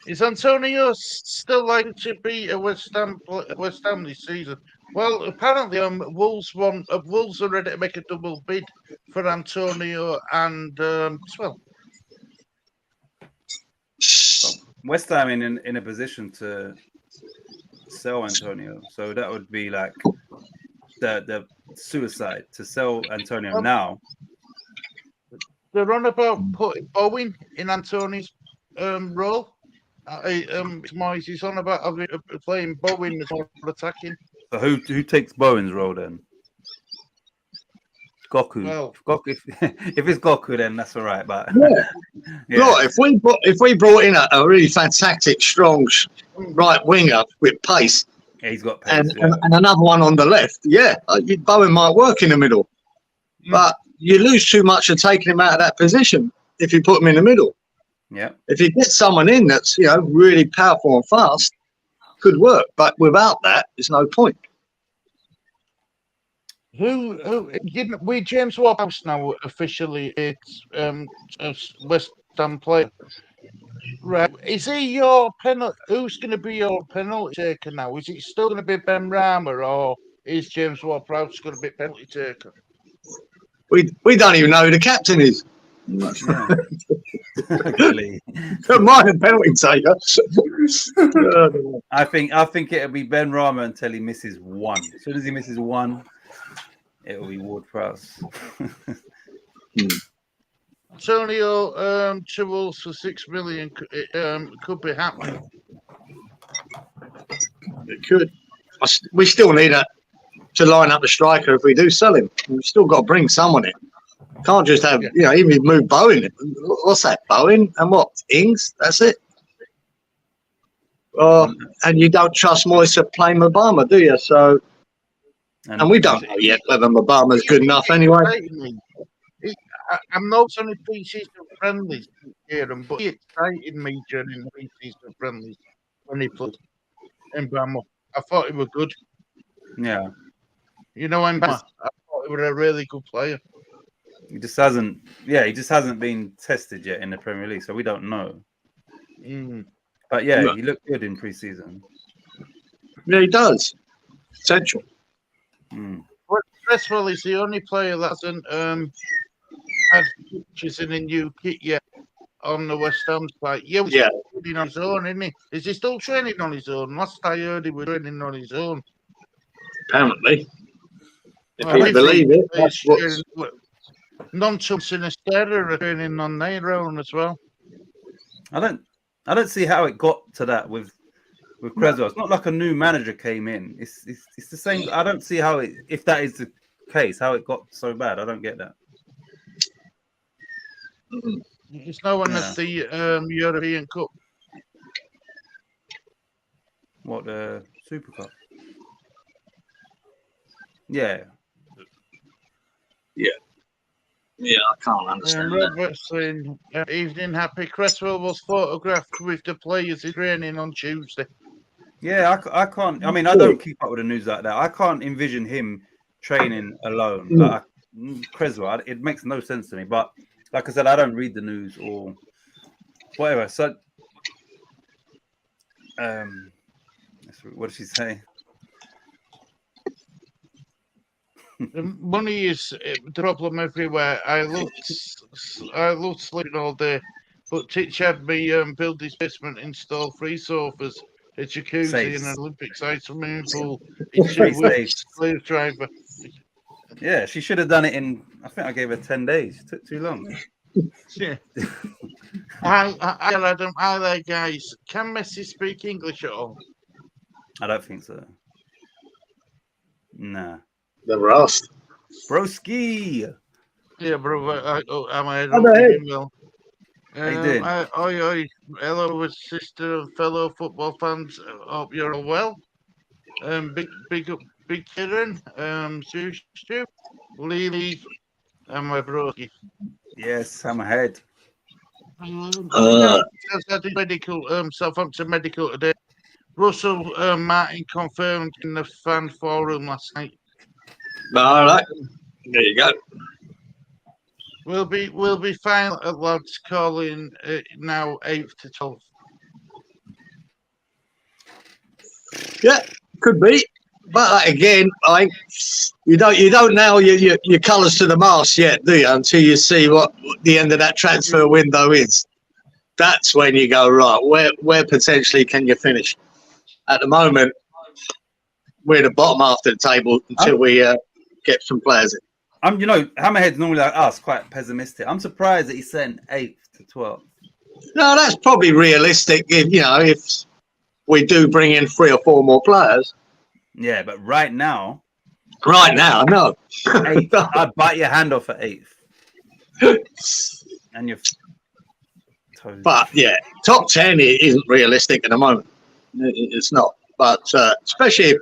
S2: Is Antonio still likely to be a West Ham this season? Well, apparently, Wolves are ready to make a double bid for Antonio and well.
S5: West Ham in a position to sell Antonio, so that would be like the suicide to sell Antonio now.
S2: They're on about putting Bowen in Antonio's role. Moyes is on about playing Bowen as more attacking.
S5: So who takes Bowen's role then? Goku.
S2: Well,
S5: if it's Goku, then that's all right. But
S4: Yeah.
S5: yeah.
S4: Look, if we brought in a really fantastic, strong right winger with pace,
S5: Yeah, he's got pace.
S4: and another one on the left, Bowen might work in the middle. But you lose too much of taking him out of that position if you put him in the middle.
S5: Yeah.
S4: If you get someone in that's really powerful and fast, could work. But without that, there's no point.
S2: who we James Ward-Prowse now officially it's a West Ham player. Right. Is he your penalty? Who's going to be your penalty taker now? Is it still going to be Ben Rama or is James Ward-Prowse going to be penalty taker?
S4: We don't even know who the captain is.
S5: Really.
S4: Mine penalty taker.
S5: I think it'll be Ben Rama until he misses one. As soon as he misses one, it'll be Ward Prowse.
S2: Antonio to Wolves for $6 million could be happening.
S4: It could. We still need to line up the striker if we do sell him. We've still got to bring someone in. Can't just have, even if you move Bowen. What's that, Bowen? And what? Ings? That's it? And you don't trust Moyes to play Mabama, do you? So, and we don't know yet whether Mabama's good enough anyway.
S2: I'm not only pre-season friendlies here, but he excited me during the pre-season friendlies when he played in Bama. I thought he was good.
S5: Yeah.
S2: You know, I thought he was a really good player.
S5: He just hasn't been tested yet in the Premier League, so we don't know. But he looked good in pre-season.
S4: Yeah, he does. Essential.
S2: Cresswell is the only player that hasn't had pictures in a new kit yet on the West Ham site. He's training on his own, isn't he? Is he still training on his own? Last I heard, he was training on his own.
S4: Apparently. If you believe it, that's what's...
S2: Nonsense Sinistera are training on their own as well.
S5: I don't see how it got to that with Cresswell. It's not like a new manager came in. It's the same. I don't see how it, if that is the case, how it got so bad. I don't get that.
S2: It's no one at the European Cup.
S5: What, the Super Cup? Yeah.
S4: Yeah, I can't understand that.
S2: Robertson, evening happy. Cresswell was photographed with the players in training on Tuesday.
S5: Yeah, I can't. I mean, I don't keep up with the news like that. I can't envision him training alone. Like Cresswell, it makes no sense to me. But like I said, I don't read the news or whatever. So, what did she say?
S2: The money is the problem everywhere. I loved sleeping all day, but Titch had me build his basement, install 3 sofas, a jacuzzi
S5: Safe.
S2: and an Olympic-sized swimming pool in 2
S5: Pretty
S2: weeks.
S5: safe.
S2: Slave driver.
S5: Yeah, she should have done it in. I think I gave her 10 days. It took too long.
S2: Yeah. Hi, Adam. Hi there, guys. Can Messi speak English at all?
S5: I don't think so. Nah.
S4: Never asked.
S5: Broski.
S2: Yeah, brother. I'm
S4: Hello.
S2: doing well.
S5: How you doing?
S2: Oi. Hello, sister and fellow football fans. Hope you're all well. Big Cieran, Stu, Lily, and my broski.
S5: Yes, I'm ahead.
S2: I did medical, Southampton medical today. Russell Martin confirmed in the fan forum last night.
S4: All right. There you go.
S2: We'll be fine at lads calling now 8th to 12th.
S4: Yeah, could be. But again, you don't nail your colours to the mast yet, do you? Until you see what the end of that transfer window is. That's when you go, right, where potentially can you finish? At the moment, we're at the bottom half of the table until we get some players in.
S5: Hammerhead's normally like us, quite pessimistic. I'm surprised that he sent 8th to 12th.
S4: No, that's probably realistic. If we do bring in 3 or 4 more players.
S5: Yeah, but right now,
S4: no.
S5: 8th, I'd bite your hand off at 8th. And your toes.
S4: But yeah, top 10 isn't realistic at the moment. It's not. But especially if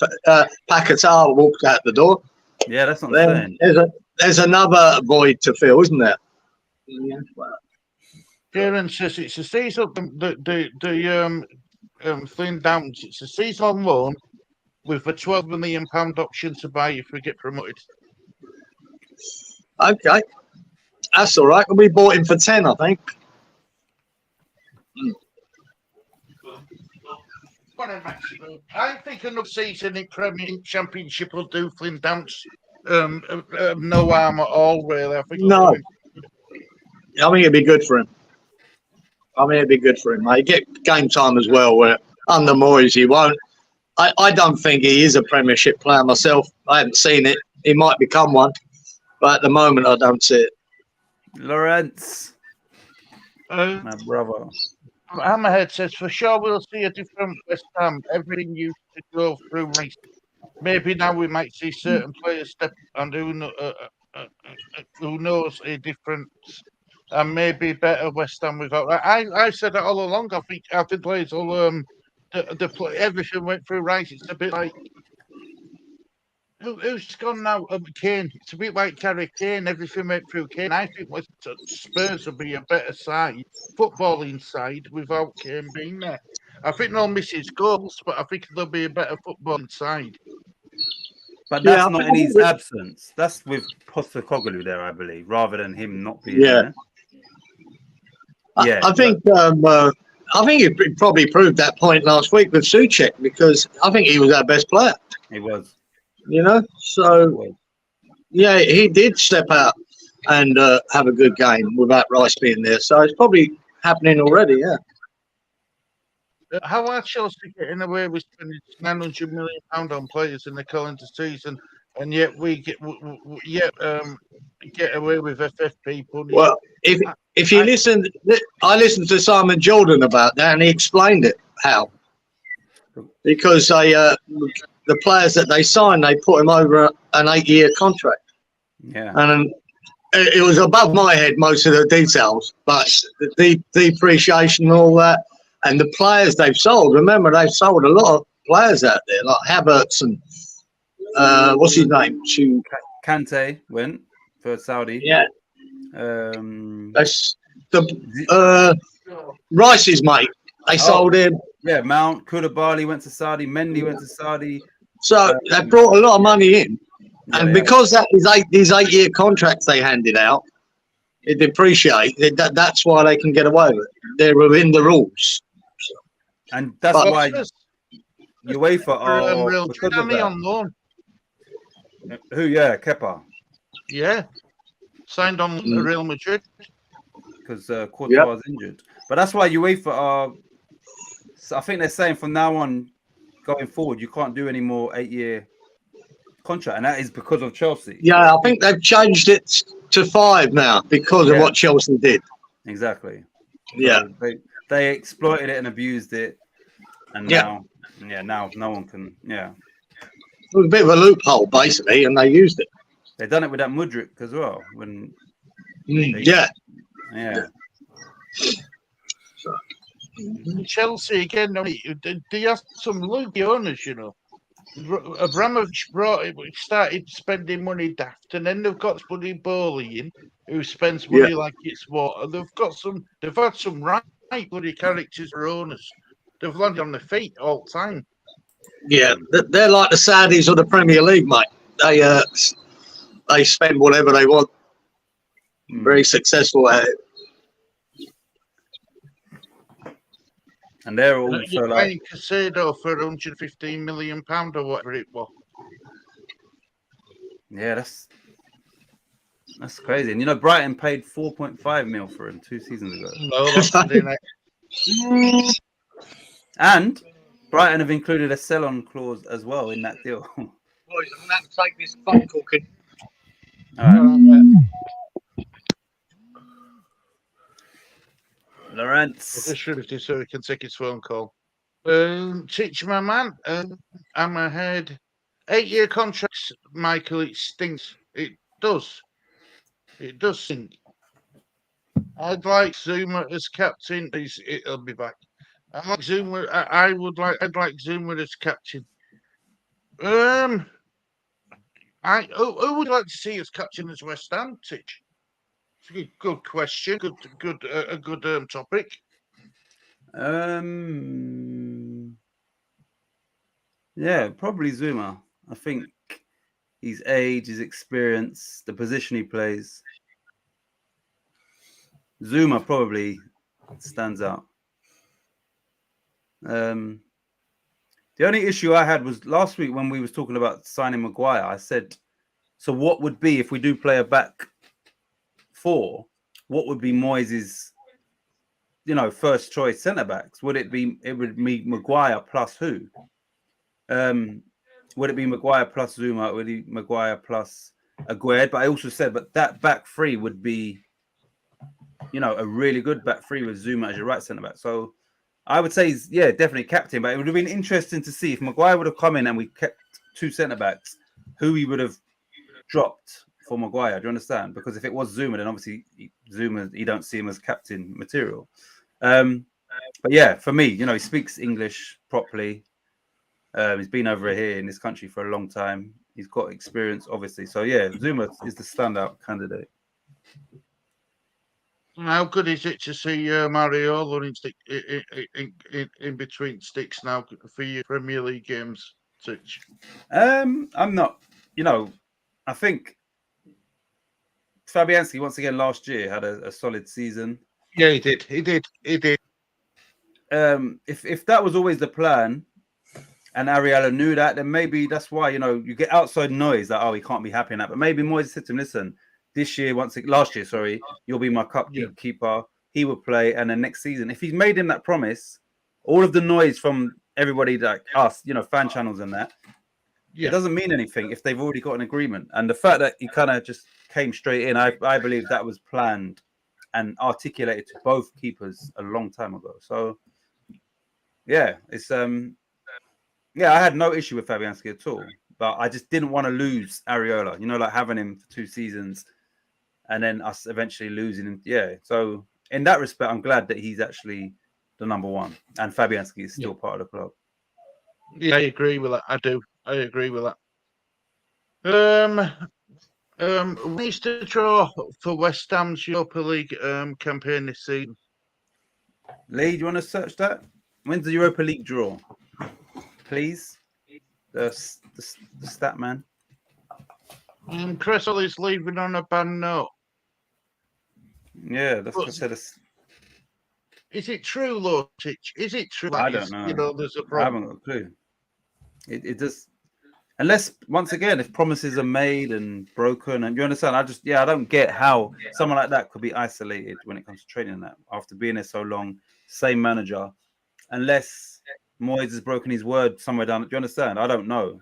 S4: Paquetá walks out the door.
S5: Yeah, that's what I'm saying.
S4: There's another void to fill, isn't there?
S2: Kieran says it's a season. The Flynn Downs. It's a season on loan with a £12 million option to buy if we get promoted.
S4: Okay, that's all right. We bought him for 10, I think.
S2: I think another season in Premier Championship will do Flynn Downs no harm at all, really. I think it'd be good for him. Mate. Get game time as well. Where under Moyes, he won't. I don't think he is a Premiership player myself. I haven't seen it. He might become one, but at the moment, I don't see it.
S5: Lawrence, my brother.
S2: Hammerhead says, for sure we'll see a different West Ham. Everything used to go through race. Maybe now we might see certain players step and who knows a difference and maybe better West Ham without that. I said that all along. I think players will everything went through Rice. It's a bit like who's gone now? Kane. It's a bit like Harry Kane. Everything went through Kane. I think Spurs will be a better side, footballing side, without Kane being there. I think they'll miss his goals, but I think they'll be a better footballing side.
S5: But that's not in his absence. That's with Postecoglou there, I believe, rather than him not being there.
S4: I think he probably proved that point last week with Souček because I think he was our best player.
S5: He was.
S4: So yeah, he did step out and have a good game without Rice being there. So it's probably happening already. Yeah.
S2: How are Chelsea getting away with spending £900 million on players in the calendar season, and yet we get away with FFP?
S4: Well, if you listen, I listened to Simon Jordan about that, and he explained it how. Because the players that they signed, they put him over an 8-year contract.
S5: Yeah.
S4: And it was above my head, most of the details, but the depreciation and all that, and the players they've sold. Remember, they've sold a lot of players out there, like Havertz and what's his name?
S5: Kante went for Saudi.
S4: Yeah. That's the Rice's mate. They sold him.
S5: Yeah, Mount Koulibaly went to Saudi. Mendy went to Saudi.
S4: So they brought a lot of money in, and because that is these 8-year contracts they handed out, it depreciates. That's why they can get away with it. They're within the rules.
S5: And that's why UEFA are because of that.
S2: On loan.
S5: Who? Yeah, Kepa.
S2: Yeah, signed on Real Madrid
S5: because Courtois was injured. But that's why UEFA are So I think they're saying from now on, going forward, you can't do any more 8-year contract, and that is because of Chelsea.
S4: Yeah, I think they've changed it to 5 now because of what Chelsea did.
S5: Exactly.
S4: Yeah.
S5: So they exploited it and abused it, and now no one can. Yeah,
S4: It was a bit of a loophole, basically, and they used it.
S5: they done it with that Mudryk as well. When
S4: Yeah.
S2: Chelsea again. I mean, they have some loopy owners, you know. Abramovich started spending money daft, and then they've got Buddy Bowley in, who spends money like it's water. They've had some right bloody characters for owners. They've landed on their feet all the time.
S4: Yeah, they're like the Saudis of the Premier League, mate. They spend whatever they want. Very successful at it.
S5: And they're all
S2: You're paying Casado for £115 million or whatever it was.
S5: Yeah, that's crazy. And you know, Brighton paid 4.5 mil for him 2 seasons ago.
S2: No, that's
S5: and Brighton have included a sell-on clause as well in that deal.
S4: Boys, I'm gonna have to take this phone call.
S5: All right. Lawrence.
S2: Just shifty so we can take his phone call. Titch, my man, I'm ahead. 8-year contracts, Michael. It stinks. It does. It does stink. I'd like Zuma as captain. It'll be back. I like Zuma. I'd like Zuma as captain. Who would you like to see as captain as West Ham, Titch? Good question. A good topic.
S5: Yeah, probably Zuma. I think his age, his experience, the position he plays. Zuma probably stands out. The only issue I had was last week when we was talking about signing Maguire. I said, so what would be if we do play a back 4? What would be Moyes' first choice centre backs? Would it be Maguire plus who? Would it be Maguire plus Zuma? Would it be Maguire plus Aguerd? But I also said, but that back 3 would be, a really good back 3 with Zuma as your right centre back. So I would say, definitely captain. But it would have been interesting to see if Maguire would have come in and we kept 2 centre backs, who he would have dropped for Maguire. Do you understand? Because if it was Zuma, then obviously Zuma, you don't see him as captain material. But yeah, for me, he speaks English properly. He's been over here in this country for a long time. He's got experience, obviously. So yeah, Zuma is the standout candidate.
S2: How good is it to see Mariola in between sticks now for your Premier League games, Titch?
S5: I'm not. I think Fabianski once again last year had a solid season.
S2: Yeah, he did.
S5: If that was always the plan, and Ariella knew that, then maybe that's why you get outside noise that he can't be happy in that. But maybe Moyes said to him, listen, last year, you'll be my cup keeper. He will play, and then next season, if he's made him that promise, all of the noise from everybody like us, fan channels and that, it doesn't mean anything if they've already got an agreement. And the fact that he kind of just came straight in, I believe that was planned and articulated to both keepers a long time ago. So yeah, it's I had no issue with Fabianski at all, but I just didn't want to lose Areola, like having him for 2 seasons and then us eventually losing him. Yeah. So in that respect, I'm glad that he's actually the number 1 and Fabianski is still part of the club.
S2: Yeah, I agree with that. I do. I agree with that. Needs to draw for West Ham's Europa League campaign this season.
S5: Lee, do you want to search that? When's the Europa League draw? Please, the stat man.
S2: Cresswell is leaving on a bad note.
S5: Yeah, that's what I said.
S2: Is it true, Lord Titch? Is it true?
S5: I don't know.
S2: There's a problem.
S5: I haven't got a clue. It does, unless once again, if promises are made and broken, and you understand, I don't get how someone like that could be isolated when it comes to training. That after being there so long, same manager, unless Moyes has broken his word somewhere down. Do you understand? I don't know.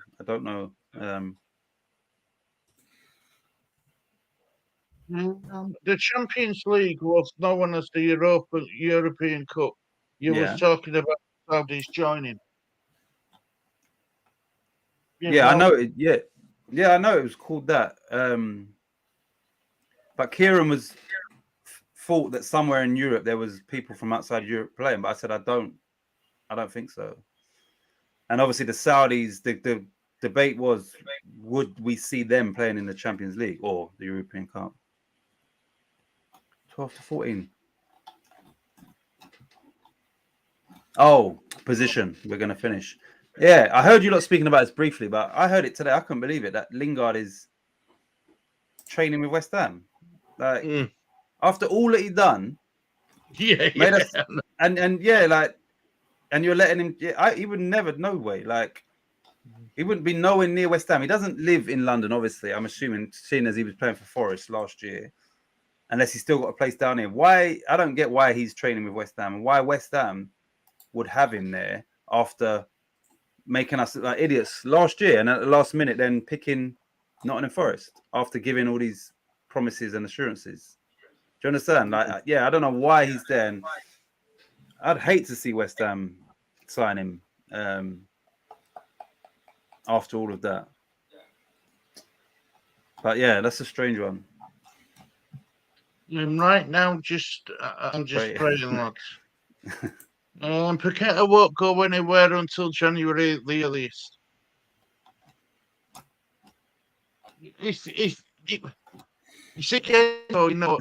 S2: The Champions League was known as the European Cup. You
S5: Yeah.
S2: was talking about Saudis joining.
S5: I know it. Yeah, I know it was called that. But Cieran was thought that somewhere in Europe there was people from outside Europe playing, but I said I don't think so. And obviously the Saudis, the debate was, would we see them playing in the Champions League or the European Cup? 12 to 14. Oh, position. We're going to finish. Yeah, I heard you lot speaking about this briefly, but I heard it today. I couldn't believe it that Lingard is training with West Ham. Like, after all that he'd done, made us, and you're letting him. Yeah, he would never, no way. Like, he wouldn't be nowhere near West Ham. He doesn't live in London, obviously. I'm assuming, seeing as he was playing for Forest last year, unless he's still got a place down here. Why? I don't get why he's training with West Ham and why West Ham would have him there after making us like idiots last year and at the last minute then picking Nottingham Forest after giving all these promises and assurances. Do you understand? Like, yeah, I don't know why he's there. And I'd hate to see West Ham sign him after all of that. But yeah, that's a strange one.
S2: Right now, I'm just praying, lads. Paqueta won't go anywhere until January the earliest. If you see, you know,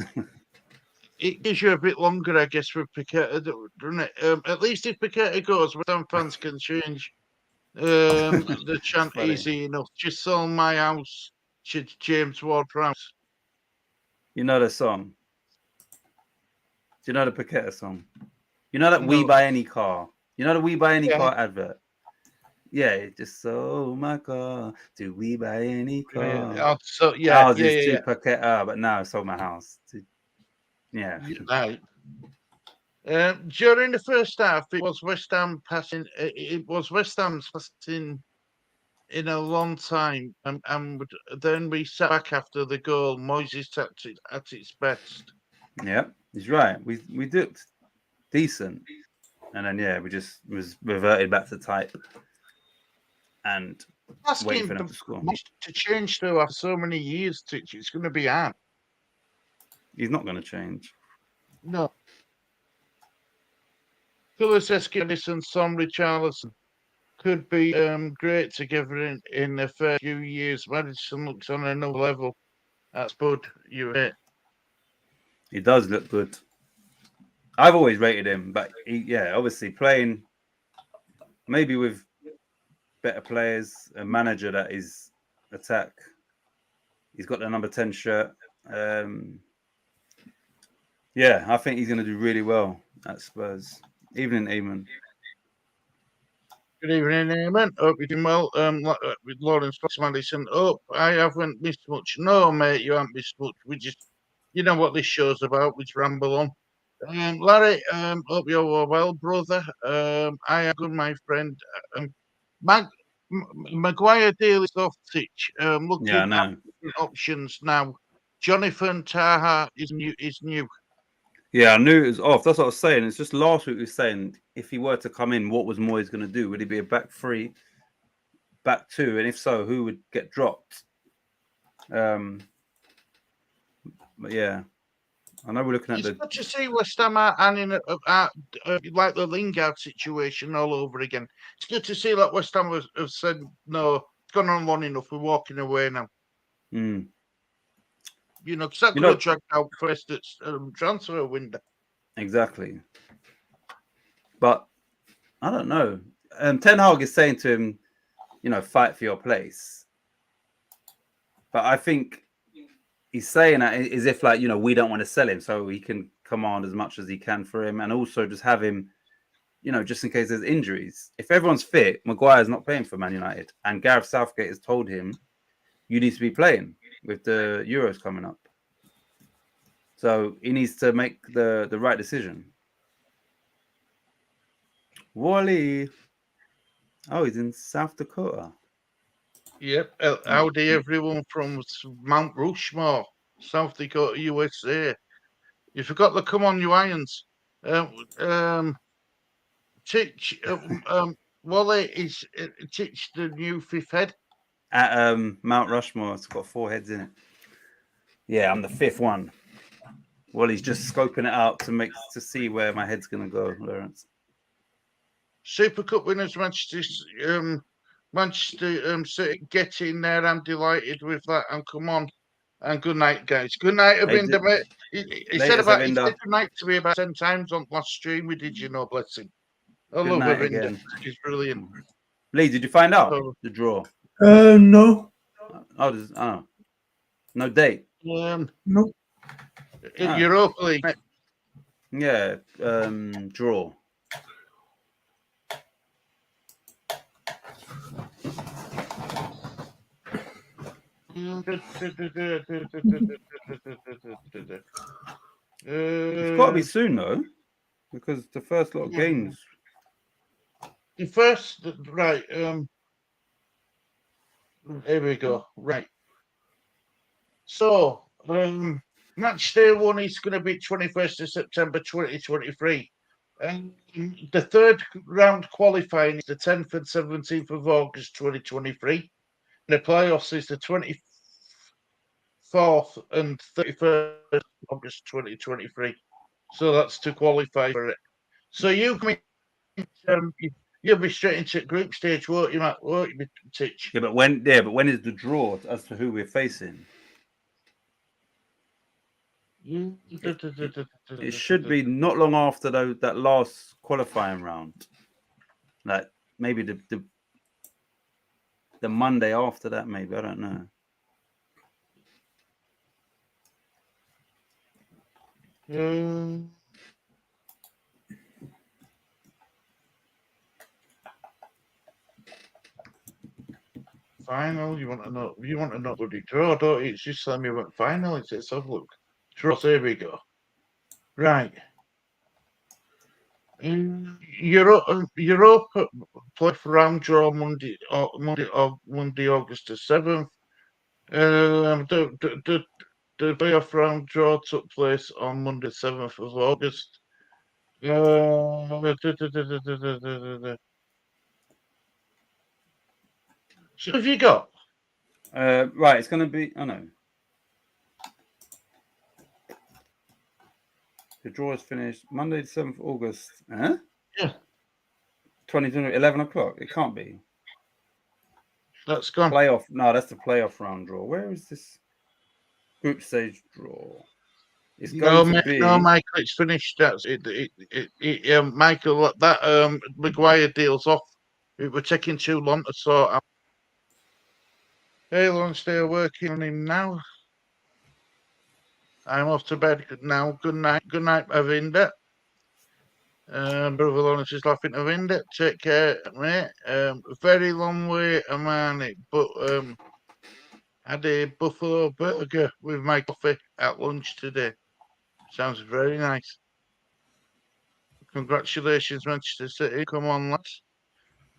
S2: it gives you a bit longer, I guess, for Paqueta, doesn't it? At least if Paqueta goes, West Ham fans can change the chant easy enough. Just sold my house to James Ward-Prowse.
S5: You know the song? Do you know the Paqueta song? You know that We Buy Any Car? You know the We Buy Any Car advert? Yeah, just sold my car. Do we buy any car? Ours is to Paqueta, but now I sold my house. Right.
S2: During the first half, it was West Ham passing. It was West Ham's passing in a long time, and then we sat back after the goal. Moyes' tactic at its best.
S5: Yeah, he's right. We did decent, and then we just was reverted back to type and waiting for them to score.
S2: To change though after so many years, Titch, it's going to be hard.
S5: He's not going to change.
S2: No. Kulusevski, Edison, Son, Richarlison could be great together in a fair few years. Madison looks on another level. That's Bud. You hit.
S5: He does look good. I've always rated him, but obviously playing maybe with better players, a manager that is attack. He's got the number 10 shirt. I think he's going to do really well at Spurs. Evening, Eamon.
S2: Good evening, Eamon. Hope you're doing well. With Lawrence Madison. I haven't missed much. No, mate, you haven't missed much. We just, you know what this show's about. We just ramble on. Larry, hope you're well, brother. I am good, my friend. Maguire deal is off, Titch. Looking at options now. Jonathan Taha is new.
S5: Yeah, I knew it was off. That's what I was saying. It's just last week we were saying if he were to come in, what was Moyes going to do? Would he be a back three, back two? And if so, who would get dropped? But yeah, I know we're looking at
S2: It's good to see West Ham and like the Lingard situation all over again. It's good to see that West Ham have said, no, it's gone on long enough. We're walking away now. You know, because that could have dragged out first at transfer window.
S5: Exactly. But I don't know. Ten Hag is saying to him, fight for your place. But I think he's saying that as if, like, we don't want to sell him, so he can command as much as he can for him, and also just have him, just in case there's injuries. If everyone's fit, Maguire's not playing for Man United, and Gareth Southgate has told him, you need to be playing with the Euros coming up. So he needs to make the right decision. Wally. Oh, he's in South Dakota.
S2: Yep. Howdy, everyone from Mount Rushmore, South Dakota, USA. You forgot to come on, you irons. Titch, Wally is Titch the new fifth head.
S5: At Mount Rushmore, it's got 4 heads in it. Yeah, I'm the 5th one. Wally's just scoping it out to see where my head's gonna go, Lawrence.
S2: Super Cup winners, Manchester City, get in there. I'm delighted with that. And come on. And good night, guys. Good night, Avinda, mate. He said good night to me about 10 times on last stream. We did, you know, bless him. I love Avinda. Again. She's brilliant.
S5: Lee, did you find out the draw?
S3: No.
S5: Oh, no date.
S3: No.
S2: Europa League.
S5: Yeah, draw. It's got to be soon though, because the first lot of games.
S2: The first, right? Here we go. Right. So, match day 1 is going to be 21st of September 2023. And the third round qualifying is the 10th and 17th of August 2023. The playoffs is the 24th and 31st of August 2023. So that's to qualify for it. So you'll be straight into group stage, won't you, Matt? Won't you, Titch?
S5: Yeah, but when is the draw as to who we're facing? It should be not long after that last qualifying round. Like maybe the Monday after that, maybe. I don't know.
S2: Final? You want to know what the draw, don't you? It's just telling me what final is. Let's have a look. Draws, here we go. Right. Europa played for round draw Monday, August the 7th. The playoff round draw took place on Monday, 7th of August. So have you got?
S5: Right, it's going to be. Oh no. The draw is finished Monday, 7th of August. Huh?
S2: Yeah.
S5: 2020, 11 o'clock. It can't be.
S2: That's gone.
S5: Playoff. No, that's the playoff round draw. Where is this group stage draw? It's going to be.
S2: No, Michael, it's finished. That's it. Michael, that Maguire deal's off. It was taking too long to sort out. Hey, Lawrence, they're working on him now. I'm off to bed now. Good night, Avinda. Brother Lawrence is laughing at Avinda. Take care, mate. Very long way, Amani, but had a buffalo burger with my coffee at lunch today. Sounds very nice. Congratulations, Manchester City. Come on, lads.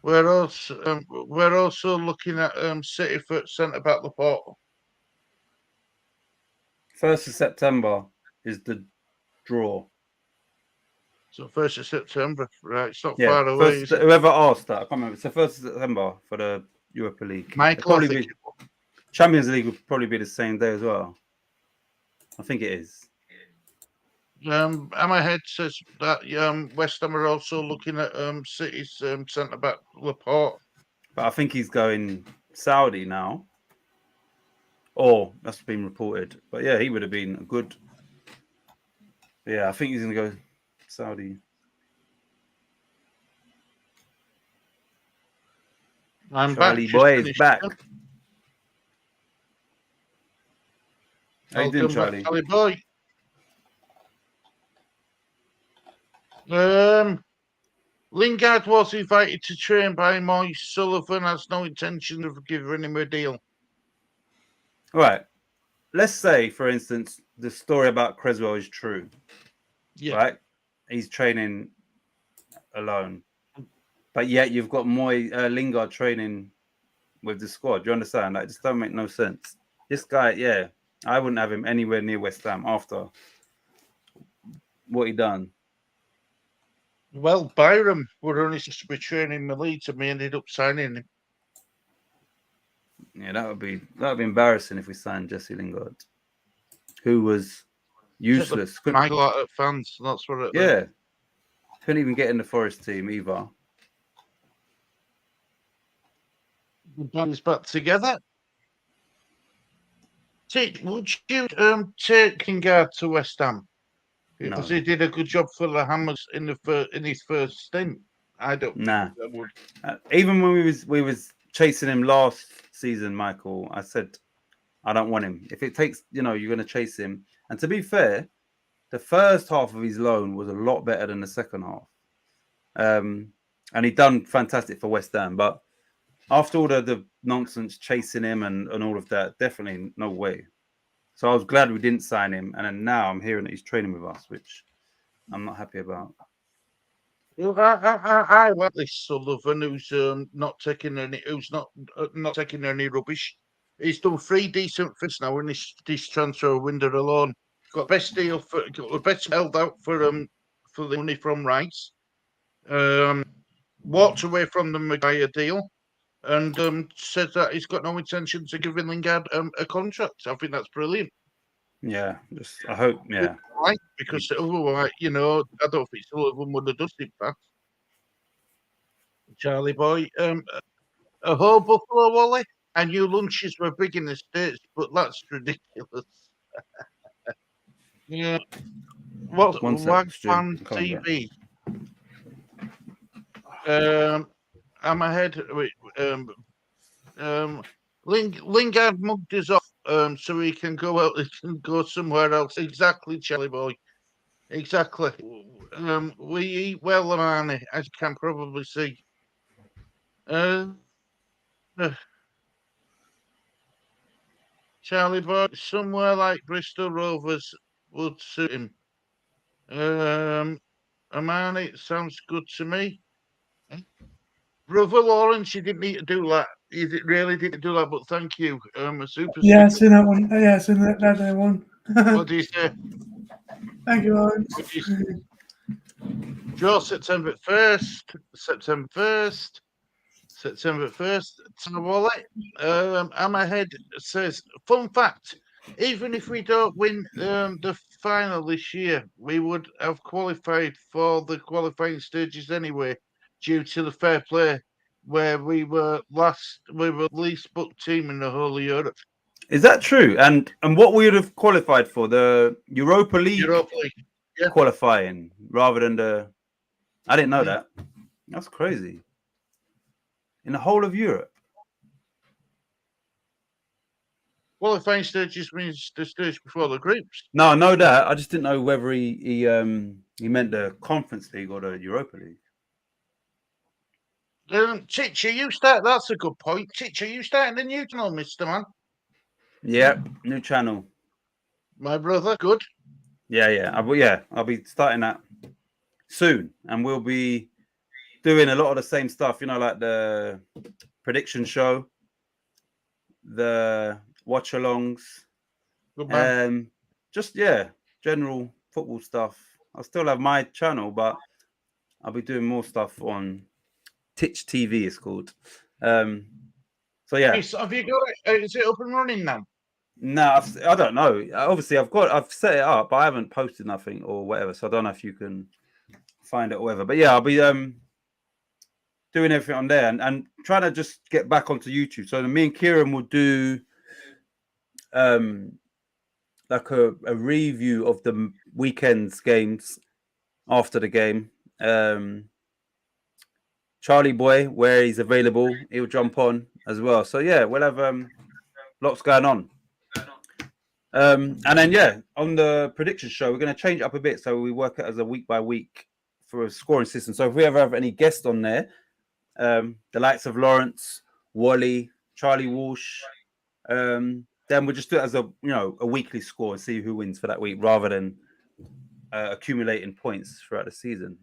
S2: We're also looking at City for centre back Laporte.
S5: 1st of September is the draw.
S2: So 1st of September, right? It's not far away.
S5: Whoever asked that, I can't remember. It's the 1st of September for the Europa League.
S2: Michael,
S5: Champions League would probably be the same day as well. I think it is.
S2: Hammerhead says that West Ham are also looking at City's centre back Laporte.
S5: But I think he's going Saudi now. Or that's been reported. But yeah, he would have been a good. Yeah, I think he's going to go Saudi. Charlie Boy is back. How you doing, Charlie?
S2: Charlie Boy. Lingard was invited to train by Moise. Sullivan has no intention of giving him a deal.
S5: All right. Let's say, for instance, the story about Creswell is true.
S2: Yeah.
S5: Right? He's training alone. But yet you've got Lingard training with the squad. Do you understand? That just don't make no sense. This guy, yeah, I wouldn't have him anywhere near West Ham after what he done.
S2: Well, Byram were only supposed to be training the Leeds, and we ended up signing him.
S5: Yeah, that would be embarrassing if we signed Jesse Lingard, who was useless.
S2: Michael out at fans. That's what it.
S5: Yeah, couldn't even get in the Forest team either.
S2: The band's back together. Would you take Lingard to West Ham? Because he did a good job for the Hammers in his first stint. I don't.
S5: Nah.
S2: I would.
S5: Even when we was chasing him last season, Michael, I said I don't want him. If it takes, you're going to chase him. And to be fair, the first half of his loan was a lot better than the second half. And he done fantastic for West Ham. But after all the nonsense chasing him and all of that, definitely no way. So I was glad we didn't sign him. And then now I'm hearing that he's training with us, which I'm not happy about.
S2: I like this Sullivan who's not taking any rubbish. He's done 3 decent fits now in this transfer window alone. Got best deal got the best held out for the money from Rice. Walked away from the Maguire deal and said that he's got no intention to give Lingard a contract. I think that's brilliant.
S5: Yeah, I hope, yeah.
S2: Right, because otherwise, I don't think Sullivan would have done it back. Charlie boy, a whole Buffalo Wally, and your lunches were big in the States, but that's ridiculous. Yeah. What's Wagfan TV? I'm ahead. Lingard mugged us off, so he can go out. He can go somewhere else. Exactly, Charlie boy. Exactly. We eat well, Harmonie, as you can probably see. Charlie boy, somewhere like Bristol Rovers would suit him. Harmonie, sounds good to me. Brother Lawrence, you didn't need to do that. You really didn't do that, but thank you. A super.
S3: Yeah, I've seen that one. Yeah, I've seen that one.
S2: What do you say?
S3: Thank you, Lawrence.
S2: Draw September 1st. September 1st. Wallet. Hammerhead says, fun fact, even if we don't win the final this year, we would have qualified for the qualifying stages anyway, due to the fair play, where we were least booked team in the whole of Europe.
S5: Is that true? And what we would have qualified for, the Europa League
S2: yeah.
S5: qualifying rather than I didn't know that. That's crazy. In the whole of Europe.
S2: Qualifying stages means the stage before the groups.
S5: No, I know that. I just didn't know whether he meant the Conference League or the Europa League.
S2: Titch, you start. That's a good point. Titch, are you starting the new channel, Mr. Man?
S5: Yeah, new channel.
S2: My brother, good.
S5: Yeah. I'll be starting that soon, and we'll be doing a lot of the same stuff. Like the prediction show, the watch-alongs, just general football stuff. I'll still have my channel, but I'll be doing more stuff on Titch TV. It's called. So yeah.
S2: Have you got it? Is it up and running now?
S5: No, I don't know. Obviously, I've set it up, but I haven't posted nothing or whatever. So I don't know if you can find it or whatever. But yeah, I'll be doing everything on there and trying to just get back onto YouTube. So me and Cieran will do like a review of the weekend's games after the game. Charlie Boy, where he's available, he'll jump on as well. So yeah, we'll have lots going on. And then on the prediction show, we're going to change it up a bit, so we work it as a week by week for a scoring system. So if we ever have any guests on there, the likes of Lawrence, Wally, Charlie Walsh, then we'll just do it as a weekly score and see who wins for that week, rather than accumulating points throughout the season.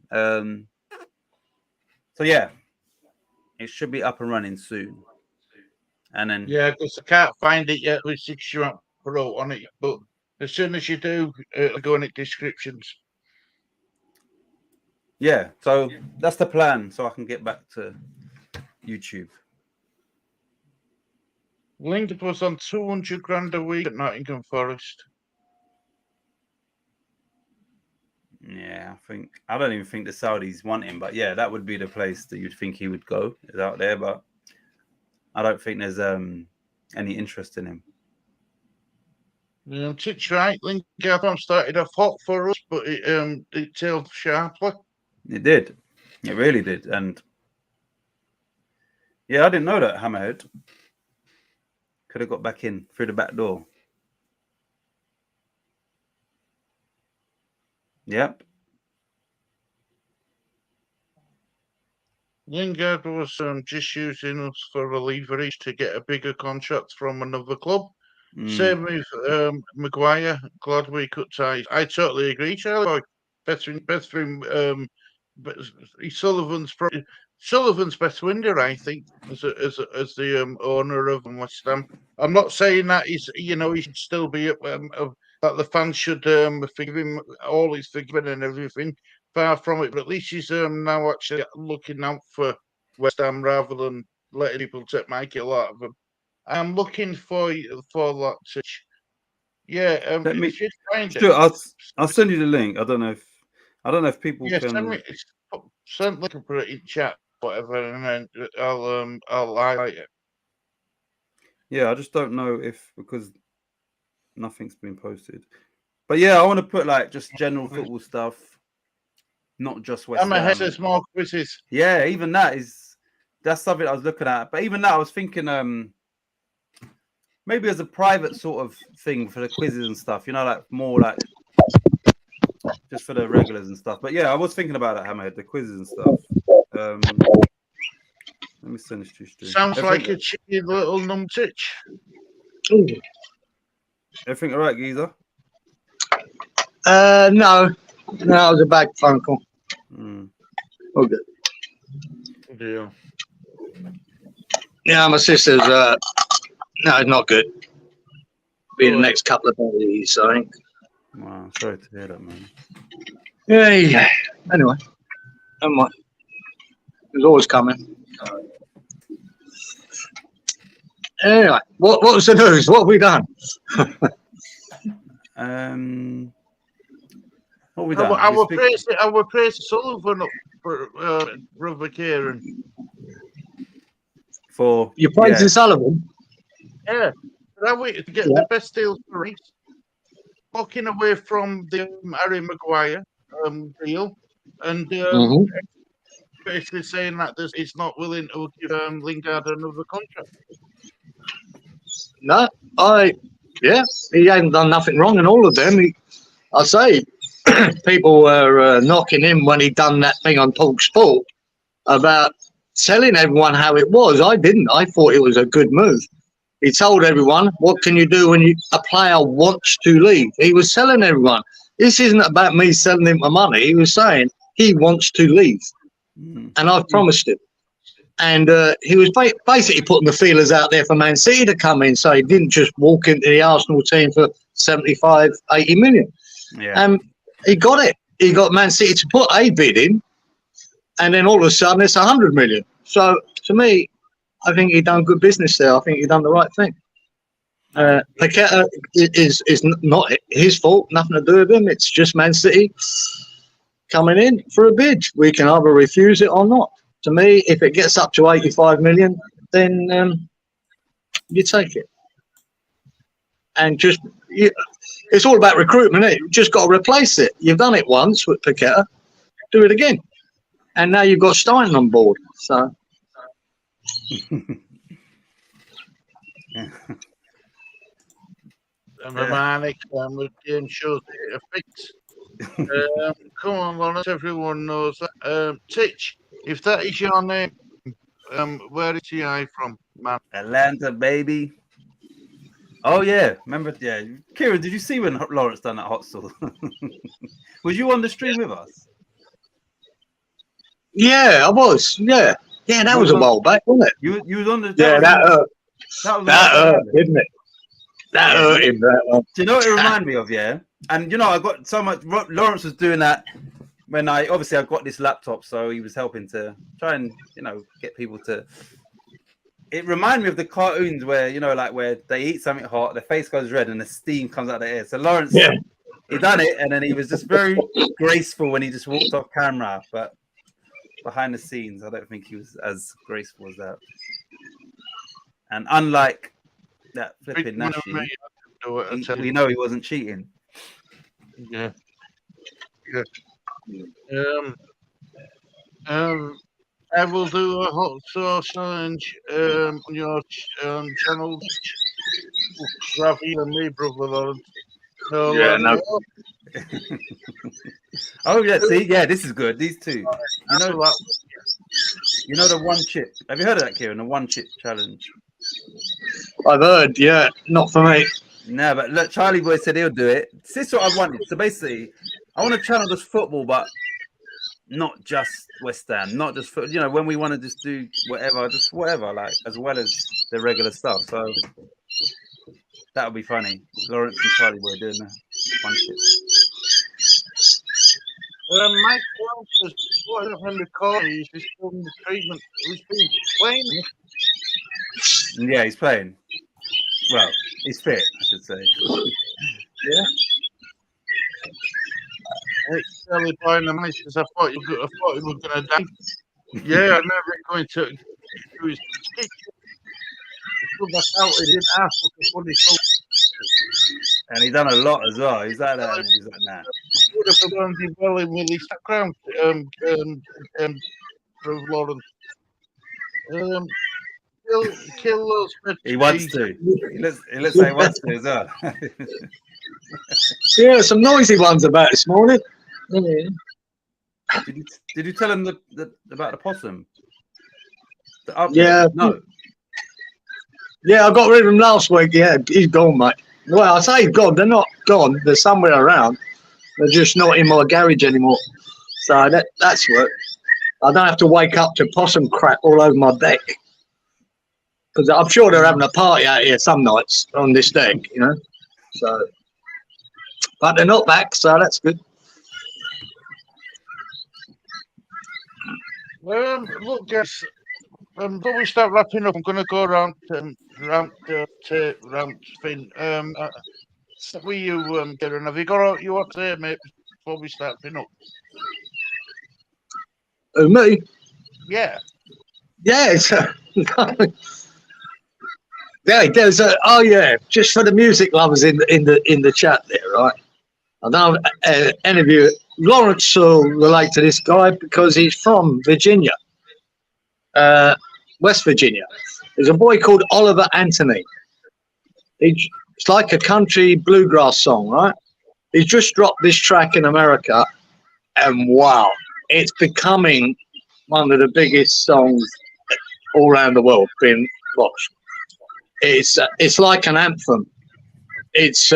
S5: So yeah, it should be up and running soon. And then
S2: Yeah, because I can't find it yet with 6 Pro on it. But as soon as you do, it'll go in the descriptions.
S5: yeah, so that's the plan. So I can get back to YouTube.
S2: Lingard was on 200 grand a week at Nottingham Forest.
S5: Yeah, I don't even think the Saudis want him, but yeah, that would be the place that you'd think he would go, is out there. But I don't think there's any interest in him.
S2: Titch right, Lingard started off hot for us, but it tailed sharply.
S5: It did, it really did, and yeah, I didn't know that Hammerhead could have got back in through the back door. Yep.
S2: Lingard was just using us for a leverage to get a bigger contract from another club. Same with Maguire. Glad we cut ties. I totally agree, Charlie. Best for Sullivan's best window, I think, as the owner of West Ham. I'm not saying that he should still be that the fans should forgive him all his forgiven and everything. Far from it, but at least he's now actually looking out for West Ham rather than letting people take Michael out of them. I'm looking for that. Yeah, if you find it,
S5: I'll send you the link. I don't know if people can.
S2: Send link and put it in chat, whatever, and then I'll highlight it.
S5: Yeah, I just don't know if because nothing's been posted. But yeah, I want to put like just general football stuff, not just West Ham.
S2: There's more quizzes.
S5: Yeah, even that's something I was looking at. But even that, I was thinking maybe as a private sort of thing for the quizzes and stuff, like more like just for the regulars and stuff. But yeah, I was thinking about that, Hammerhead, the quizzes and stuff. Let me send this to you.
S2: Sounds like a cheeky little numptitch.
S5: Everything all right, geezer?
S4: No, it was a bad phone call. All good.
S2: Yeah.
S4: Yeah, my sister's no, not good. Be the next couple of days, I think.
S5: Wow, sorry to hear that, man.
S4: Yeah. Anyway, never mind. It's always coming. Anyway, what was the news? What have we done?
S5: What have we done?
S2: I will praise Sullivan up for Brother Cieran.
S4: For you praising Sullivan?
S2: Yeah, that way to get the best deal for Reece. Walking away from the Harry Maguire deal, and basically saying that he's not willing to give Lingard another contract.
S4: No, he hasn't done nothing wrong in all of them. I say people were knocking him when he done that thing on Talk Sport about telling everyone how it was. I didn't. I thought it was a good move. He told everyone, what can you do when a player wants to leave? He was telling everyone, this isn't about me selling him my money. He was saying he wants to leave. And I've promised him. And he was basically putting the feelers out there for Man City to come in, so he didn't just walk into the Arsenal team for 75, 80 million.
S5: Yeah.
S4: He got it. He got Man City to put a bid in, and then all of a sudden it's 100 million. So to me, I think he done good business there. I think he done the right thing. Paqueta is not his fault, nothing to do with him. It's just Man City coming in for a bid. We can either refuse it or not. To me, if it gets up to 85 million, then you take it. And it's all about recruitment, isn't it? You've just got to replace it. You've done it once with Paqueta, do it again. And now you've got Stein on board. So.
S2: And Harmonie with game shows a fix. Come on, Lawrence, everyone knows that. Titch, if that is your name, where is TI from, man?
S5: Atlanta, baby. Oh yeah, remember? Yeah, Cieran, did you see when Lawrence done that hot sauce? Was you on the stream with us?
S4: Yeah, I was. Yeah, Yeah, that was a while back, wasn't it?
S5: You was on the
S4: Yeah, that hurt.
S5: that was
S4: That hurt, didn't it? That hurt him, that one.
S5: Do you know what it reminded me of? Yeah, and you know, I got so much. Lawrence was doing that when I got this laptop, so he was helping to try and get people to. It reminded me of the cartoons where like where they eat something hot, their face goes red, and the steam comes out of their ear. So Lawrence, he done it, and then he was just very graceful when he just walked off camera, but behind the scenes, I don't think he was as graceful as that. And unlike that flipping Nashi, we know he wasn't cheating.
S2: Yeah. I will do a hot sauce challenge on your channel. Ravi and me, brother Lawrence. So,
S4: no.
S5: Oh yeah, see, yeah, this is good. These two, you know the one chip. Have you heard of that, Cieran? The one chip challenge.
S4: I've heard, yeah, not for me.
S5: No, but look, Charlie Boy said he'll do it. This is what I wanted. So basically, I want to channel this football, but not just West Ham, not just when we want to just do whatever, just whatever, like as well as the regular stuff. So that would be funny. Lawrence and Charlie Boy doing that one chip.
S2: Mike Wells has spotted up in the corner. He's just doing the treatment. He's been playing.
S5: Yeah, he's playing. Well, he's fit, I should say.
S2: Yeah. It's Charlie Boy and the Masters. I thought you were going to die. Yeah, I'm never going to do his kick.
S5: And he's done a lot as well. He's like that. And he's like that.
S2: Would have done well in with his background, Lawrence. Kill those.
S5: He wants to. He looks like he wants to as well.
S4: Yeah, some noisy ones about this morning.
S5: Did you tell him about the possum?
S4: Yeah.
S5: No.
S4: Yeah, I got rid of him last week. Yeah, he's gone, mate. Well, I say he's gone. They're not gone. They're somewhere around. They're just not in my garage anymore. So that's work. I don't have to wake up to possum crap all over my deck. Because I'm sure they're having a party out here some nights on this deck, So, but they're not back, so that's good.
S2: Look, guys, before we start wrapping up, I'm going to go around Finn. Will you, Kieran, have you got you want to say, mate, before we start wrapping up?
S4: Me?
S2: Yeah.
S4: Yeah, it's yeah, there's just for the music lovers in the chat there, right? I don't know any of you. Lawrence will relate to this guy because he's from Virginia, West Virginia. There's a boy called Oliver Anthony. It's like a country bluegrass song, right? He's just dropped this track in America, and wow, it's becoming one of the biggest songs all around the world being watched. It's like an anthem. It's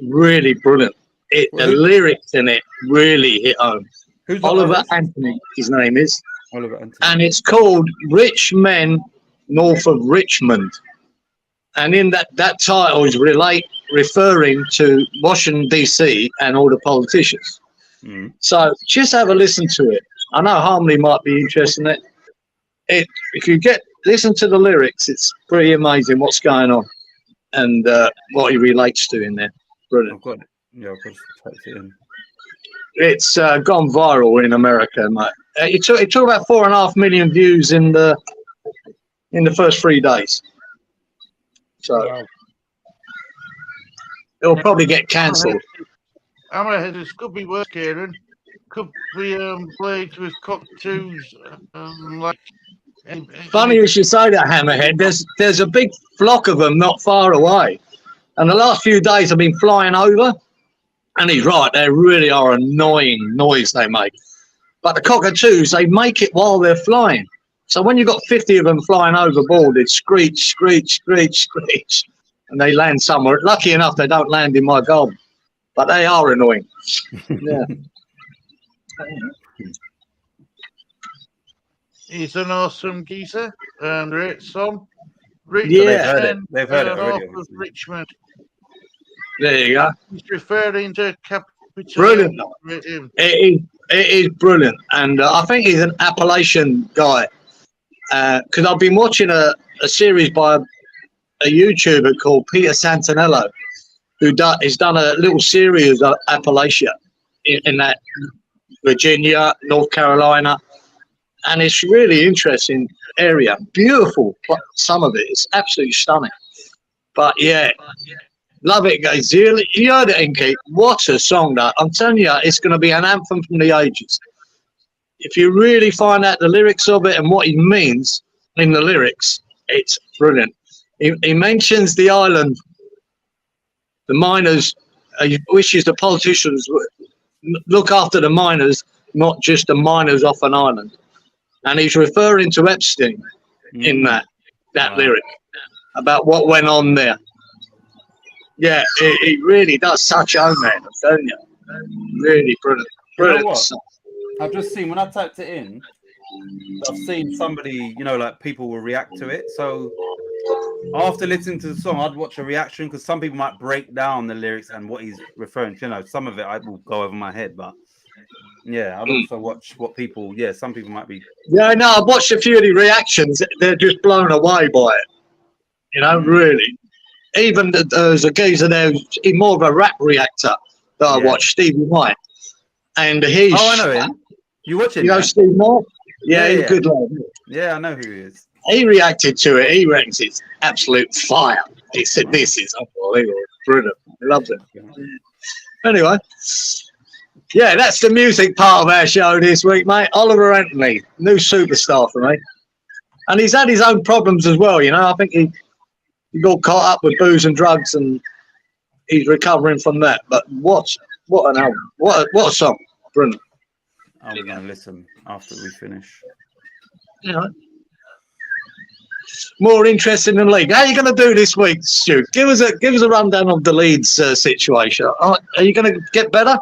S4: really brilliant. The lyrics in it really hit home.
S5: Who's
S4: Oliver Anthony, his name is.
S5: Oliver Anthony.
S4: And it's called Rich Men North of Richmond. And in that title is referring to Washington, D.C. and all the politicians.
S5: Mm.
S4: So just have a listen to it. I know Harmonie might be interested in it. If you listen to the lyrics, it's pretty amazing what's going on and what he relates to in there. Brilliant.
S5: I've got it. Yeah, I've got to type it in.
S4: It's gone viral in America, mate. It took about 4.5 million views in the first 3 days. So
S2: wow.
S4: It'll probably get cancelled.
S2: Hammerhead, this could be worse, Kieran. Could be played with cockatoos, like.
S4: Funny you should say that, Hammerhead. There's a big flock of them not far away, and the last few days have been flying over. And he's right; they really are annoying noise they make. But the cockatoos, they make it while they're flying. So when you've got 50 of them flying overboard, it's screech, screech, screech, screech, and they land somewhere. Lucky enough, they don't land in my garden, but they are annoying. Yeah.
S2: He's an awesome geezer. Great song.
S4: Yeah.
S5: They've heard it. They've heard it already.
S2: North of
S5: Obviously.
S2: Richmond.
S4: There you go.
S2: He's referring to Capital.
S4: Brilliant. It is brilliant, and I think he's an Appalachian guy. Because I've been watching a series by a YouTuber called Peter Santinello, who has done a little series of Appalachia in that Virginia, North Carolina, and it's really interesting area. Beautiful, some of it is absolutely stunning. But yeah, love it, guys. You heard it, Inky. What a song that! I'm telling you, it's going to be an anthem from the ages. If you really find out the lyrics of it and what he means in the lyrics, it's brilliant. He mentions the island, the miners. He wishes the politicians would look after the miners, not just the miners off an island. And he's referring to Epstein in that lyric about what went on there. Yeah, he really does touch home, man. I'm telling you, really brilliant.
S5: You know what? I've just seen when I typed it in, I've seen somebody, like people will react to it. So after listening to the song, I'd watch a reaction because some people might break down the lyrics and what he's referring to. Some of it I will go over my head, but yeah, I'd also watch what people. Yeah, some people might be.
S4: Yeah, no, I've watched a few of the reactions. They're just blown away by it. Really. Even there's a geezer there, he's more of a rap reactor that I watched, Stevie White, and he's.
S5: Oh, I know him. You watch it?
S4: You know Steve White? Yeah, he's a good lad.
S5: Yeah, I know who he is.
S4: He reacted to it. He reckons it's absolute fire. He said, "This is unbelievable, brilliant." He loves it. Anyway, yeah, that's the music part of our show this week, mate. Oliver Anthony, new superstar for me, and he's had his own problems as well. I think he got caught up with booze and drugs, and he's recovering from that. But what an album! What a song! Brilliant.
S5: I'm going to listen after we finish.
S4: More interesting than League. How are you going to do this week, Stu? Give us a rundown of the Leeds situation. Are you going to get better? Are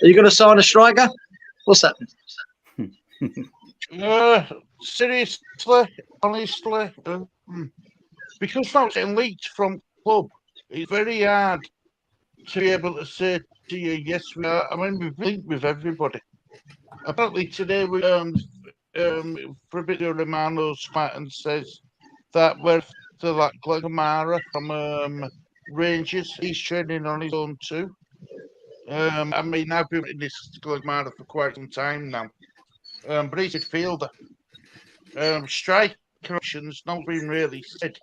S4: you going to sign a striker? What's happening?
S2: Seriously, honestly, because now it's getting leaked from club, it's very hard to be able to say to you, yes, we are. I mean, we've linked with everybody. Apparently today, we Fabrizio Romano's fight and says that we're to like Glegomara from Rangers. He's training on his own too. I mean, I've been in this Glegomara for quite some time now. But he's a fielder. Strike corrections not been really said.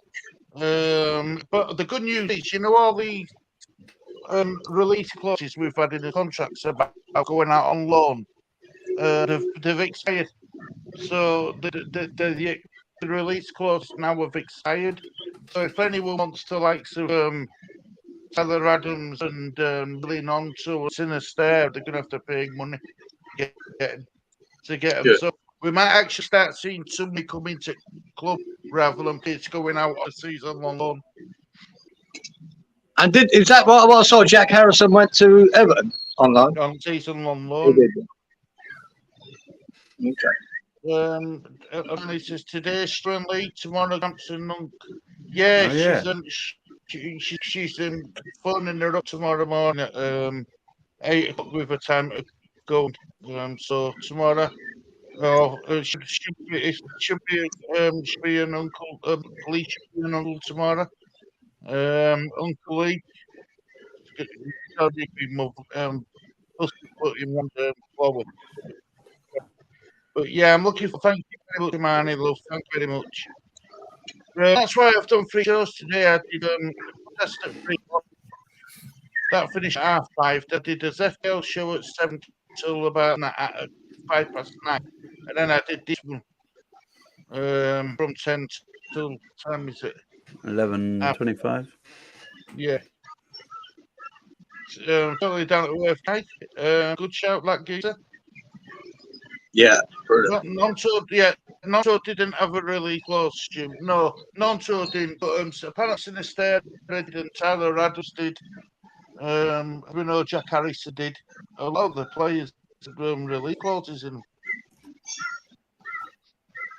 S2: But the good news is, all the release clauses we've had in the contracts about going out on loan, they've expired. So the release clause now have expired. So if anyone wants to Tyler Adams and Billy on to Sinister, they're gonna have to pay money to get them. Yeah. So we might actually start seeing somebody come into club rather than kids going out on a season on loan.
S4: And is that what I saw? Jack Harrison went to Everton on loan.
S2: On season on loan.
S4: Okay.
S2: And he says today Stranley, tomorrow Hampson. Yeah, she's phoning her up tomorrow morning at 8 o'clock with a time to go. So tomorrow, it should be an uncle. Lee should be an uncle tomorrow. Uncle Lee. Put him forward. But yeah, I'm looking for. Thank you very much, Marnie. Love, thank you very much. That's why I've done 3 shows today. I did test at 3 o'clock. That finished at 5:30. I did a FPL show at 7 till about 9:05, and then I did this one from 10 till time is it
S5: 11:25.
S2: Yeah. Totally down to earth, guys. Good shout, that geezer.
S4: Yeah, brilliant.
S2: Non-Tour didn't have a really close Stu. No, Non-Tour didn't, but apparently Sinister did and Tyler Adams did. We know Jack Harrison did. A lot of the players had really clauses in them.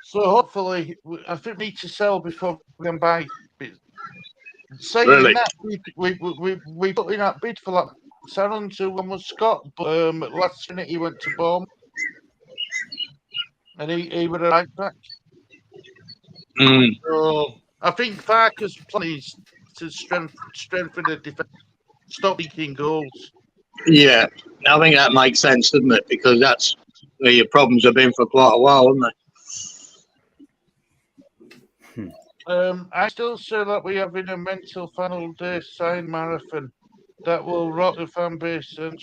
S2: So hopefully, I think we need to sell before we can buy. Saying
S4: Really?
S2: that, we put in that bid for that Cieran to was Scott, but at last minute he went to Bournemouth, and he would have right back.
S4: Mm,
S2: So I think Farker's plan is to strengthen the defence, stop leaking goals.
S4: yeah, I think that makes sense, doesn't it? Because that's where your problems have been for quite a while, haven't they?
S2: I still say that we have in a mental final day sign marathon that will rock the fan base and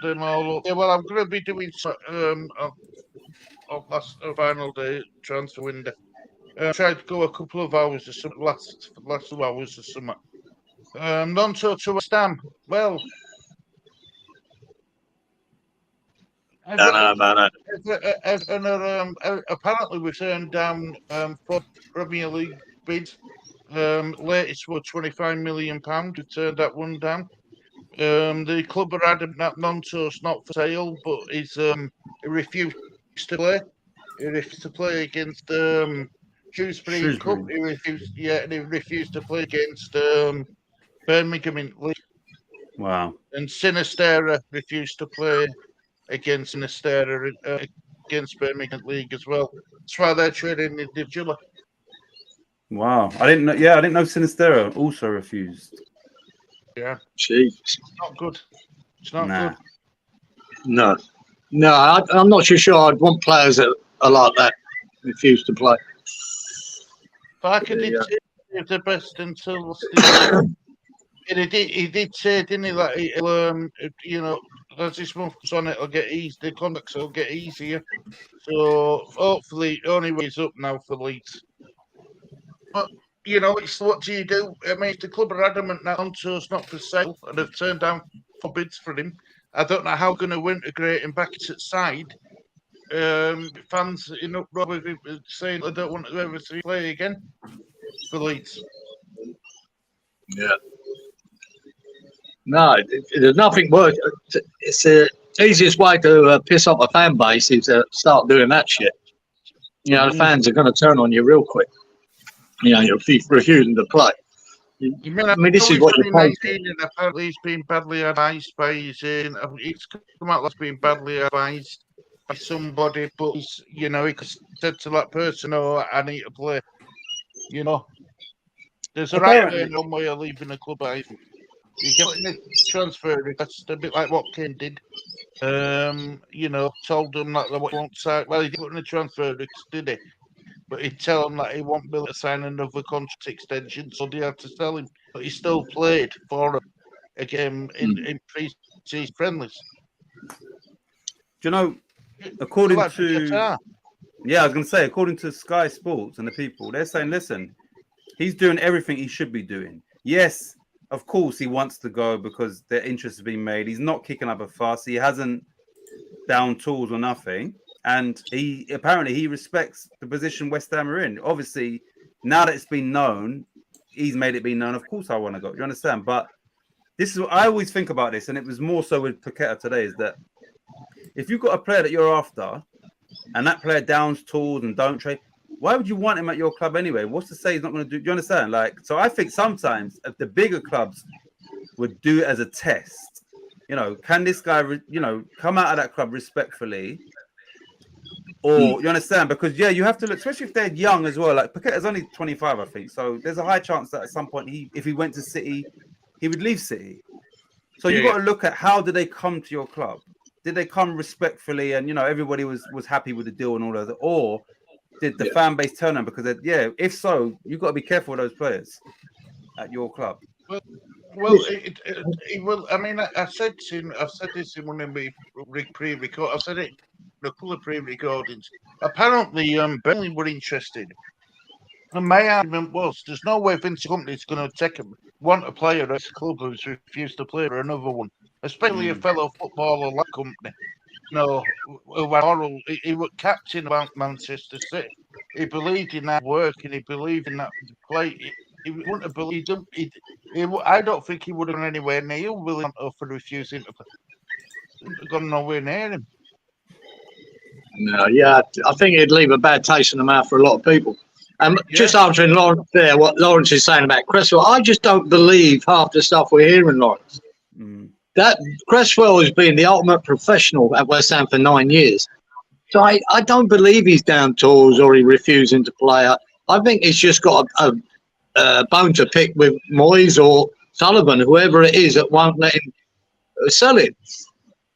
S2: them all up. Yeah, well, I'm going to be doing of last final day transfer window. Tried to go a couple of hours or some last 2 hours or something. Nonto to West Ham. Well,
S4: I know about that.
S2: apparently we turned down 4 Premier League bids. Latest were £25 million. We turned that one down. The club are adamant that Nonto's not for sale, but he refused to play. He refused to play against Shrewsbury Cup.
S5: Shrewsbury.
S2: He refused, and he refused to play against Birmingham in League.
S5: Wow.
S2: And Sinistera refused to play against Sinistera against Birmingham League as well. That's why they're trading individually.
S5: Wow. I didn't know. Yeah, I didn't know Sinistera also refused.
S2: Yeah,
S4: Jeez.
S2: it's not good. It's not
S5: Nah.
S2: good.
S4: No, I'm not too sure I'd want players that are like that, refuse to play.
S2: Parker did say he was the best until the he did say, didn't he, that it'll, as this month goes on, it'll get easy. The contracts will get easier. So hopefully, only way is up now for Leeds. But it's what do you do? I mean, if the club are adamant that Onto's not for sale and have turned down 4 bids for him, I don't know how going to integrate him back at side. Fans in uproar with him saying they don't want to ever see him play again for Leeds.
S4: Yeah. No, there's nothing worse. It's the easiest way to piss off a fan base is to start doing that shit. The fans are going to turn on you real quick. You're refusing to play. I mean, this is what you pay for.
S2: And apparently he's been badly advised by he's come out as being badly advised by somebody, but he could said to that person, "Oh, I need to play." There's a right way and one way of leaving the club. I think you get in a transfer request, a bit like what Kane did. Told them that they won't sign. Well, he didn't put in a transfer request, did he? But he'd tell him that he won't be able to sign another contract extension, so they had to sell him. But he still played for them again in pre-season friendlies.
S5: Do you know, according
S2: like
S5: to... Yeah, I was going to say, according to Sky Sports and the people, they're saying, listen, he's doing everything he should be doing. Yes, of course he wants to go because their interest has been made. He's not kicking up a fuss. He hasn't down tools or nothing. And he respects the position West Ham are in. Obviously, now that it's been known, he's made it be known. Of course, I want to go. Do you understand? But this is what I always think about this, and it was more so with Paqueta today, is that if you've got a player that you're after, and that player downs tools and don't trade, why would you want him at your club anyway? What's to say he's not going to do? Do you understand? So I think sometimes if the bigger clubs would do it as a test, can this guy, come out of that club respectfully? Or you understand? Because you have to look, especially if they're young as well. Like Paqueta's only 25, I think. So there's a high chance that at some point, if he went to City, he would leave City. So you've got to look at how did they come to your club? Did they come respectfully and everybody was happy with the deal and all of that, or did the fan base turn them? Because if so, you've got to be careful with those players at your club.
S2: Well, it will. I mean, I've said this in one of my pre-record. I've said it in a couple of pre-recordings. Apparently, Burnley were interested, and my argument was, there's no way Vince Company is going to want a player at his club who's refused to play for another one, especially a fellow footballer like Company. He was captain of Manchester City. He believed in that work and he believed in that play. He wouldn't have believed him. I don't think he would have gone anywhere near William for refusing to play. Gone nowhere near him.
S4: No, yeah, I think it'd leave a bad taste in the mouth for a lot of people. Just answering Lawrence there, what Lawrence is saying about Cresswell, I just don't believe half the stuff we're hearing, Lawrence. That Cresswell has been the ultimate professional at West Ham for 9 years. So I don't believe he's down tools or he refusing to play. I think he's just got a bone to pick with Moyes or Sullivan, whoever it is that won't let him sell him.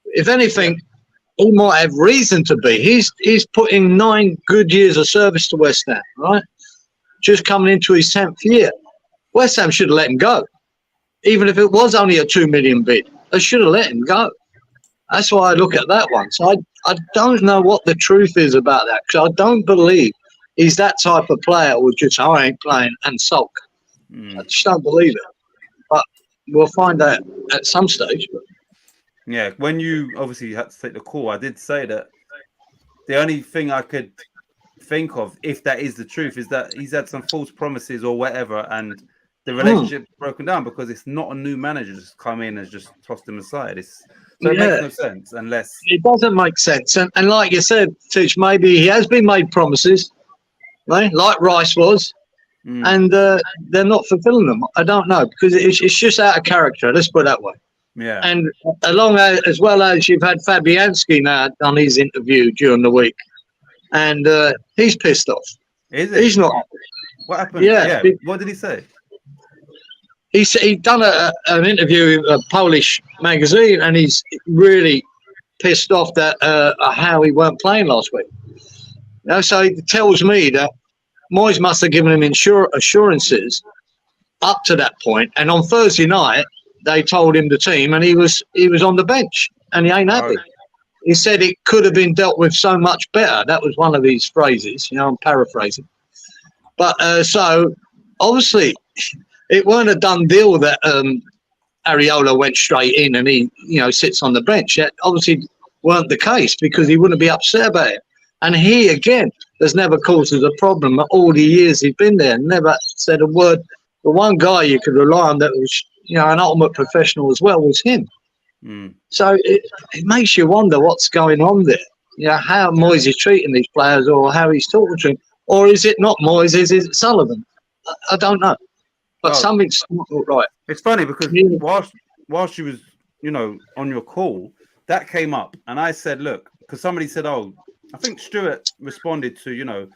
S4: If anything, he might have reason to be. He's putting 9 good years of service to West Ham, right? Just coming into his 10th year. West Ham should have let him go. Even if it was only a 2 million bid, they should have let him go. That's why I look at that one. So I don't know what the truth is about that, because I don't believe he's that type of player who would just, I ain't playing and sulk. I just don't believe it. But we'll find out at some stage.
S5: Yeah, when you obviously had to take the call, I did say that the only thing I could think of, if that is the truth, is that he's had some false promises or whatever, and the relationship broken down because it's not a new manager just come in and just tossed him aside. It makes no sense unless
S4: it doesn't make sense. And like you said, Titch, maybe he has been made promises, right? Like Rice was, and they're not fulfilling them. I don't know, because it's just out of character. Let's put it that way.
S5: Yeah.
S4: And as well as you've had Fabianski now on his interview during the week, and he's pissed off.
S5: Is it?
S4: He's not.
S5: What happened?
S4: Yeah.
S5: What did he say?
S4: He'd done an interview with a Polish magazine, and he's really pissed off that how he weren't playing last week. So it tells me that Moyes must have given him assurances up to that point, and on Thursday night they told him the team, and he was on the bench, and he ain't happy. He said it could have been dealt with so much better. That was one of his phrases. I'm paraphrasing. But so obviously it weren't a done deal that Areola went straight in and he, sits on the bench. That obviously weren't the case, because he wouldn't be upset about it. And he, again, has never caused us a problem all the years he's been there. Never said a word. The one guy you could rely on that was, an ultimate professional as well was him. So it makes you wonder what's going on there. How Moyes is treating these players, or how he's talking to them. Or is it not Moyes, is it Sullivan? I don't know. But something's not right.
S5: It's funny because whilst you was, on your call, that came up, and I said, look, because somebody said, I think Stuart responded to,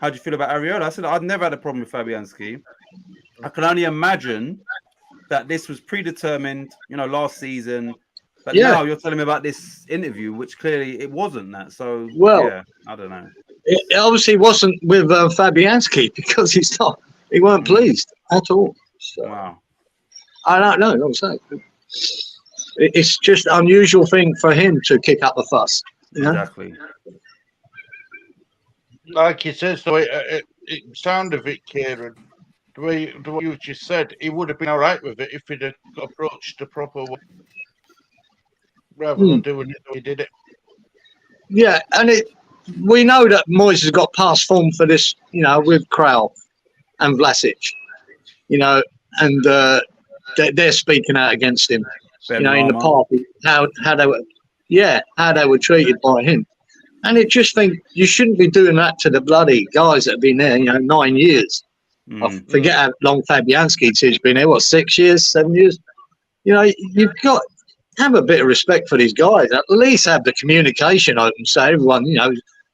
S5: how do you feel about Areola? I said, I've never had a problem with Fabianski. I can only imagine that this was predetermined, last season. But now you're telling me about this interview, which clearly it wasn't that. So, I don't know.
S4: It obviously wasn't with Fabianski, because he weren't pleased at all. So,
S5: wow.
S4: I don't know. I'm saying it's just an unusual thing for him to kick up a fuss.
S5: Exactly.
S2: Like you said, so it sounded it, Cieran. The way you just said, he would have been all right with it if he'd have approached the proper way, rather than doing it the way he did it.
S4: Yeah, and we know that Moyes has got past form for this, with Krauth and Vlasic, and they're speaking out against him, in the party, how they were treated by him. And it just think you shouldn't be doing that to the bloody guys that have been there, 9 years. I forget how long Fabianski's been there, 6 years, 7 years? You've got to have a bit of respect for these guys. At least have the communication open so everyone,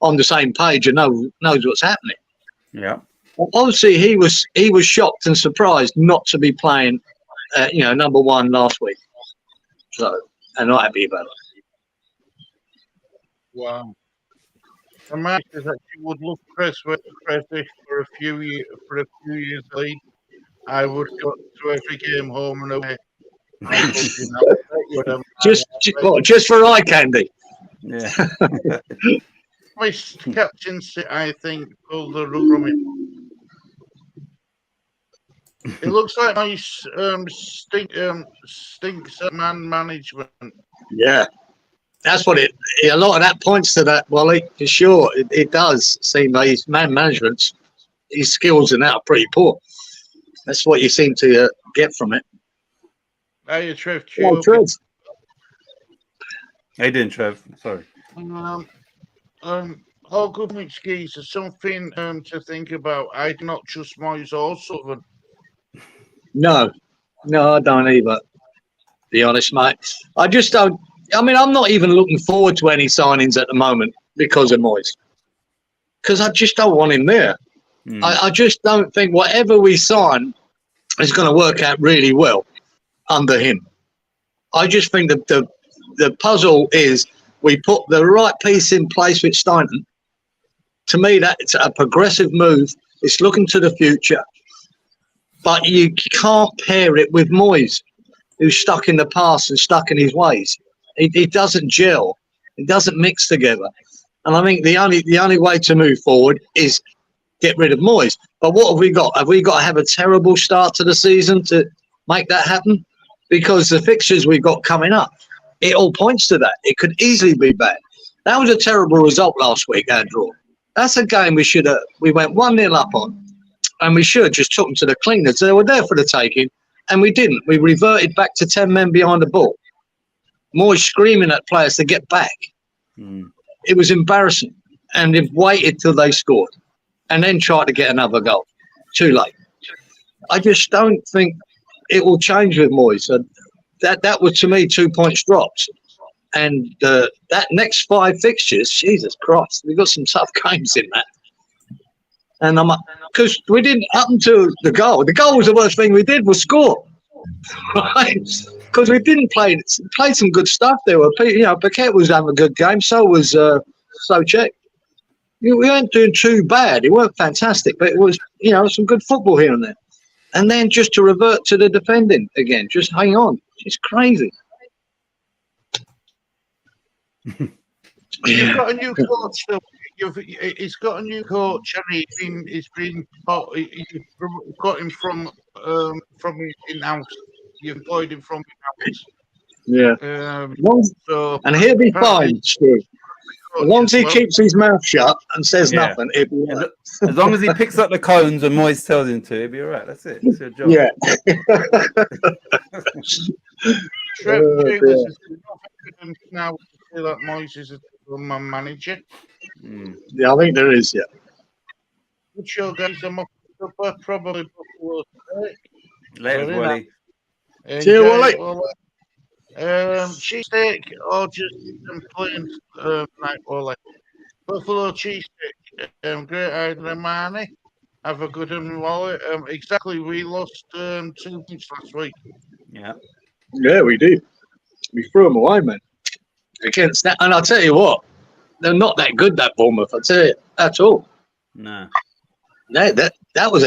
S4: on the same page and knows what's happening.
S5: Yeah.
S4: Well, obviously, he was shocked and surprised not to be playing, number one last week. So, and not happy about it.
S2: Wow. The match is that you would look Cresswell for a few years lead. I would go to every game home and away.
S4: Just for eye candy.
S5: Yeah.
S2: My captaincy, I think, pulled the rug from it. It looks like my stinks at man management.
S4: Yeah. That's what a lot of that points to that, Wally, for sure. It does seem like his man management, his skills in that are pretty poor. That's what you seem to get from it.
S2: Hey, Trev.
S4: Oh, Trev.
S5: Hey, didn't Trev. Sorry.
S2: all good mixed geese is something to think about. I do not trust Moyes or Southern.
S4: No, I don't either. Be honest, mate. I just don't. I mean, I'm not even looking forward to any signings at the moment because of Moyes. Because I just don't want him there. I just don't think whatever we sign is going to work out really well under him. I just think that the puzzle is we put the right piece in place with Steinen. To me, that's a progressive move. It's looking to the future. But you can't pair it with Moyes, who's stuck in the past and stuck in his ways. It doesn't gel. It doesn't mix together. And I think the only way to move forward is get rid of Moyes. But what have we got? Have we got to have a terrible start to the season to make that happen? Because the fixtures we've got coming up, it all points to that. It could easily be bad. That was a terrible result last week, our draw. That's a game we went 1-0 up on, and we should have just took them to the cleaners. They were there for the taking, and we didn't. We reverted back to 10 men behind the ball. Moyes screaming at players to get back. It was embarrassing. And they've waited till they scored and then tried to get another goal. Too late. I just don't think it will change with Moyes. So that was, to me, 2 points dropped. And that next 5 fixtures, Jesus Christ, we've got some tough games in that. And because we didn't, up until the goal was the worst thing we did was score. Right? Because we didn't play some good stuff there. Paquette was having a good game, so was Souček. We weren't doing too bad. It weren't fantastic, but it was, some good football here and there. And then just to revert to the defending again, just hang on. It's crazy.
S2: You've got a new coach. He's got a new coach, and he's been got him from in-house. You employed him from in-house.
S4: Yeah. And he'll be fine, Stu. As long as he keeps his mouth shut and says nothing, he'll be right.
S5: As long as he picks up the cones when Moyes tells him to, he'll be all right. That's it. That's your job.
S4: Yeah.
S2: Now I feel like Moyes is a man manager.
S4: Yeah, I think there is, yeah.
S2: Good show, guys. I'm probably Buffalo.
S5: Later, Wally.
S4: Cheers, Wally.
S2: Cheesesteak or just plain night Wally. Buffalo cheesesteak. Great idea, Harmonie. Have a good one, Wally. Exactly, we lost 2 points last week.
S5: Yeah.
S4: Yeah, we did. We threw them away, man. Against that, and I'll tell you what, they're not that good, that Bournemouth, I tell you, at all.
S5: No.
S4: That was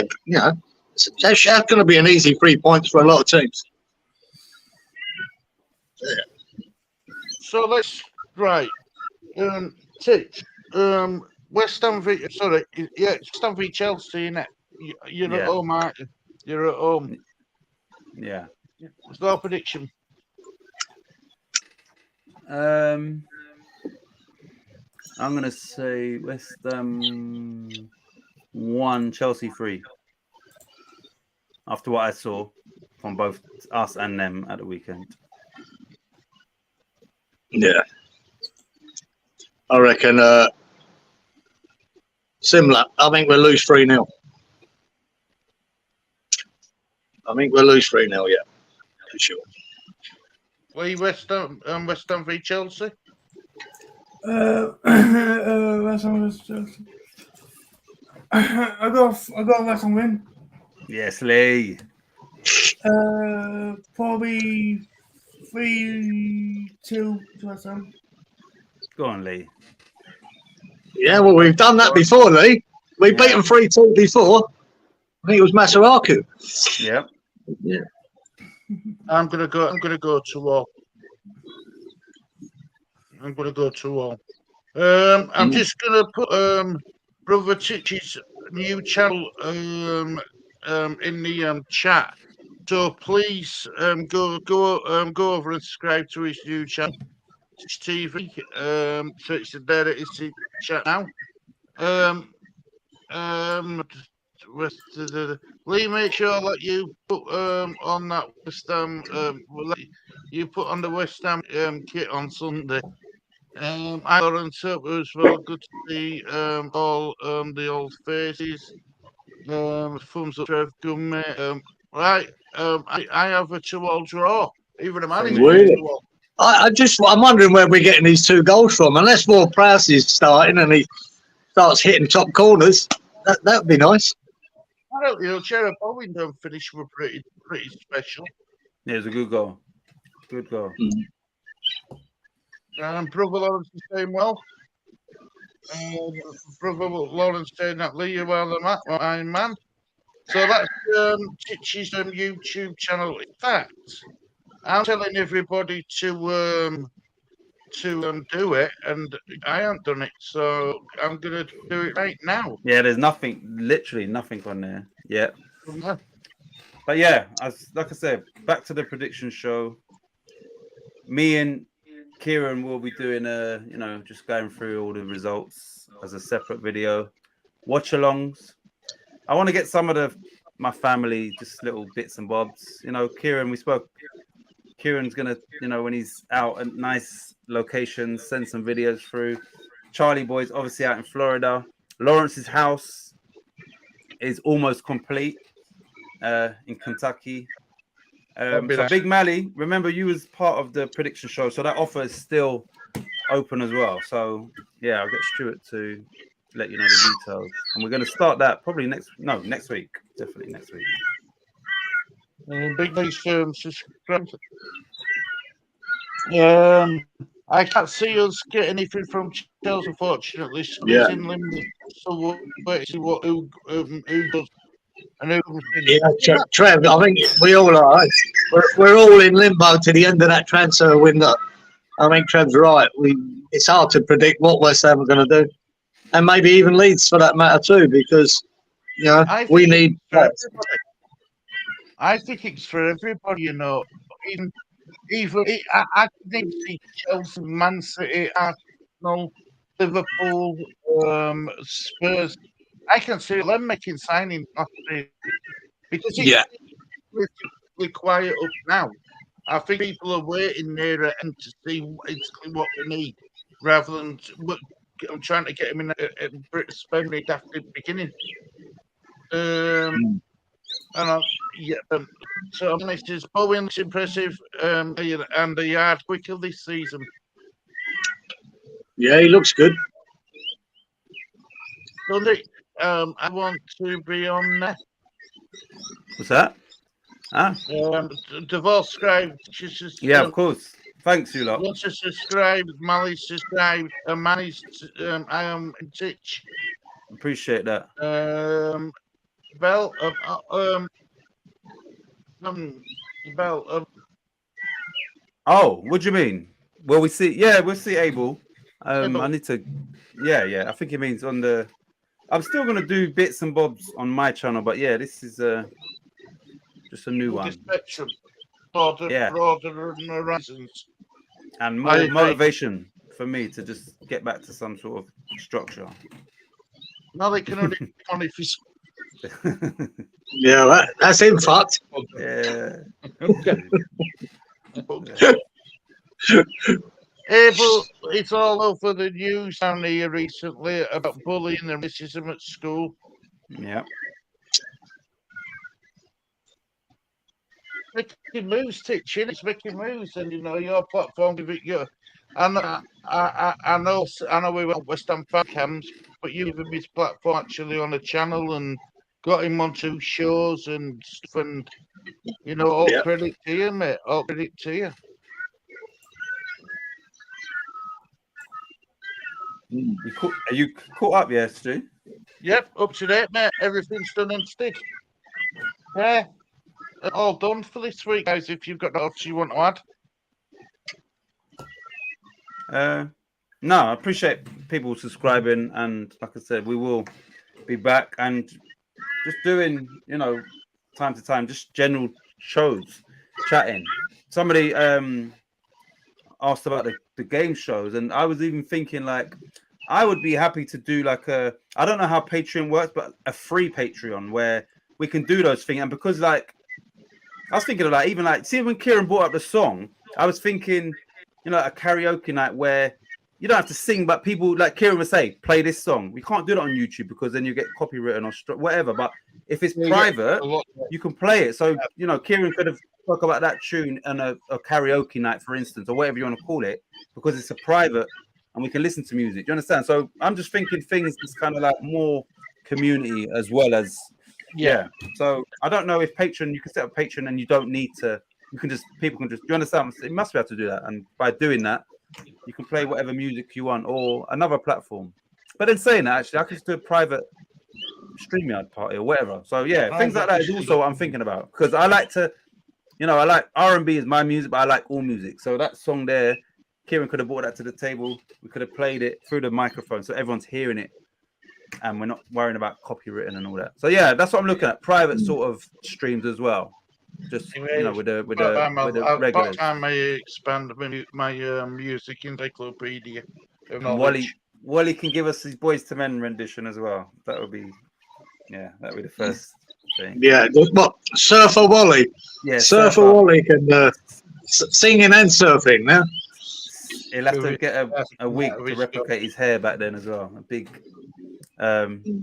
S4: that's going to be an easy 3 points for a lot of teams. Yeah.
S2: So let's Titch. West Ham v Chelsea, innit? You're at home, aren't you? You're at home.
S5: Yeah.
S2: What's your prediction?
S5: I'm going to say West Ham 1, Chelsea 3. After what I saw from both us and them at the weekend.
S4: Yeah. I reckon similar. I think we'll lose 3-0. I think we'll lose 3-0, yeah. For sure.
S2: West Ham v Chelsea?
S3: West Ham v Chelsea. I got West Ham win.
S5: Yes, Lee.
S3: Probably 3-2 to West Ham.
S5: Go on, Lee.
S4: Yeah, well, we've done that before, Lee. We beat them 3-2 before. I think it was Masaraku.
S5: Yep.
S4: Yeah.
S2: I'm gonna go 2-0. I'm gonna go 2-0. I'm just gonna put Brother Titch's new channel in the chat. So please go over and subscribe to his new channel, Titch TV. So it's there. It's in chat now. Lee, make sure that you put on that West Ham. You put on the West Ham kit on Sunday. I Lawrence up as well. Good to see all the old faces. Thumbs up, Trev Gummy. Right, I have a 2-all draw. Even a
S5: Same
S2: manager
S5: with
S2: gets
S5: you.
S2: 2-all.
S4: I'm wondering where we're getting these 2 goals from. Unless Ward Prowse is starting and he starts hitting top corners, that'd be nice.
S2: I don't know. Jared Bowen don't finish were pretty special.
S5: Yeah, it's a good goal. Good goal.
S2: Brother Lawrence is doing well. Brother Lawrence saying that Lee, you are the Iron Man. So that's Titch's YouTube channel. In fact, I'm telling everybody to do it, and I haven't done it, so I'm gonna do it right now.
S5: Yeah, there's literally nothing on there. Yeah. But yeah, like I said, back to the prediction show. Me and Cieran will be doing just going through all the results as a separate video. Watch alongs. I want to get some of my family, just little bits and bobs. Cieran, Kieran's gonna, when he's out at nice locations, send some videos through. Charlie Boy's obviously out in Florida. Lawrence's house is almost complete in Kentucky. So Big Mally, remember you was part of the prediction show, so that offer is still open as well. So yeah, I'll get Stuart to let you know the details, and we're going to start that probably next week, definitely next week.
S2: Big nice subscribe. I can't see us get anything from Chelsea, unfortunately. So he's in limbo. So we'll wait to see who does.
S4: Yeah, Trev, I think we all are. We're all in limbo to the end of that transfer window. I think Trev's right. It's hard to predict what West Ham are going to do, and maybe even Leeds for that matter too, because we need.
S2: I think it's for everybody. Even I can see Chelsea, Man City, Arsenal, Liverpool, Spurs. I can see them making signings because it's really quiet up now. I think people are waiting near it and to see exactly what they need, rather than I'm trying to get them in a spending after the beginning. So this is Bowen's impressive, and the yard quicker this season.
S4: Yeah, he looks good.
S2: Sunday, I want to be on there.
S5: What's that?
S2: Divorce subscribe.
S5: Yeah, of course. Thanks, you lot.
S2: Want to subscribe? Mally subscribe. Manny's I am in Titch.
S5: Appreciate that. Oh, what do you mean? Well, we'll see Abel. I need to. Yeah. I think it means on the. I'm still gonna do bits and bobs on my channel, but yeah, this is just a new one.
S2: Broader horizons.
S5: And more motivation for me to just get back to some sort of structure.
S2: No, they can only if you.
S4: Yeah, that's him fucked.
S5: Yeah.
S2: Okay. Abel, it's all over the news down here recently about bullying and racism at school.
S5: Yeah.
S2: Making moves, Titchin. It's making moves, and your platform give it your. And I know we went West Ham fan cams, but you gave him his platform actually on a channel and got him on 2 shows and stuff, and all credit to you, mate. All credit to you.
S5: Are you caught up, yeah, Stu?
S2: Yep, up to date, mate. Everything's done and stick. Yeah, all done for this week, guys. If you've got else you want to
S5: add. No, I appreciate people subscribing, and like I said, we will be back and just doing, time to time, just general shows, chatting. Somebody asked about the game shows, and I was even thinking I would be happy to do I don't know how Patreon works, but a free Patreon where we can do those things. And because I was thinking of see when Cieran brought up the song, I was thinking, a karaoke night where you don't have to sing, but people like Cieran would say, play this song. We can't do that on YouTube because then you get copywritten or whatever. But if it's private, you can play it. So, you know, Cieran could have talked about that tune on a karaoke night, for instance, or whatever you want to call it, because it's a private and we can listen to music. Do you understand? So I'm just thinking things that's kind of like more community as well as, yeah. So I don't know if Patreon, you can set up Patreon and you don't need to, you can just, people can just, do you understand? You must be able to do that. And by doing that, you can play whatever music you want or another platform. But then saying that, actually, I could just do a private StreamYard party or whatever. So yeah, things like that is also what I'm thinking about. Because I like to, you know, I like R&B is my music, but I like all music. So that song there, Cieran could have brought that to the table. We could have played it through the microphone so everyone's hearing it. And we're not worrying about copywritten and all that. So yeah, that's what I'm looking at. Private sort of streams as well. Just, you know, with the regulars.
S2: I may expand my music encyclopedia.
S5: Wally can give us his Boys to Men rendition as well. That would be, yeah, that would be the first thing.
S4: Yeah, what? Surfer Wally.
S5: Yeah,
S4: Surfer Wally can singing and surfing now.
S5: He'll have to get a wig to replicate his hair back then as well. A big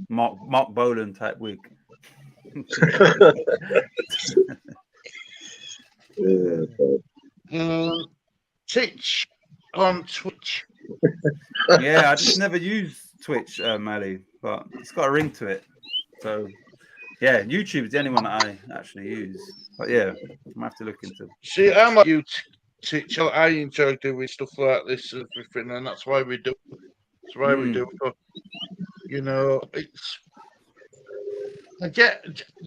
S5: Mark Bolan type wig.
S2: Titch on Twitch.
S5: Yeah, I just never use Twitch, Ali, but it's got a ring to it. So yeah, YouTube is the only one that I actually use. But yeah, I'm gonna have to look into.
S2: See, I'm like you, Titch. I enjoy doing stuff like this and everything, and that's why we do. That's why we do it. You know, it's. I get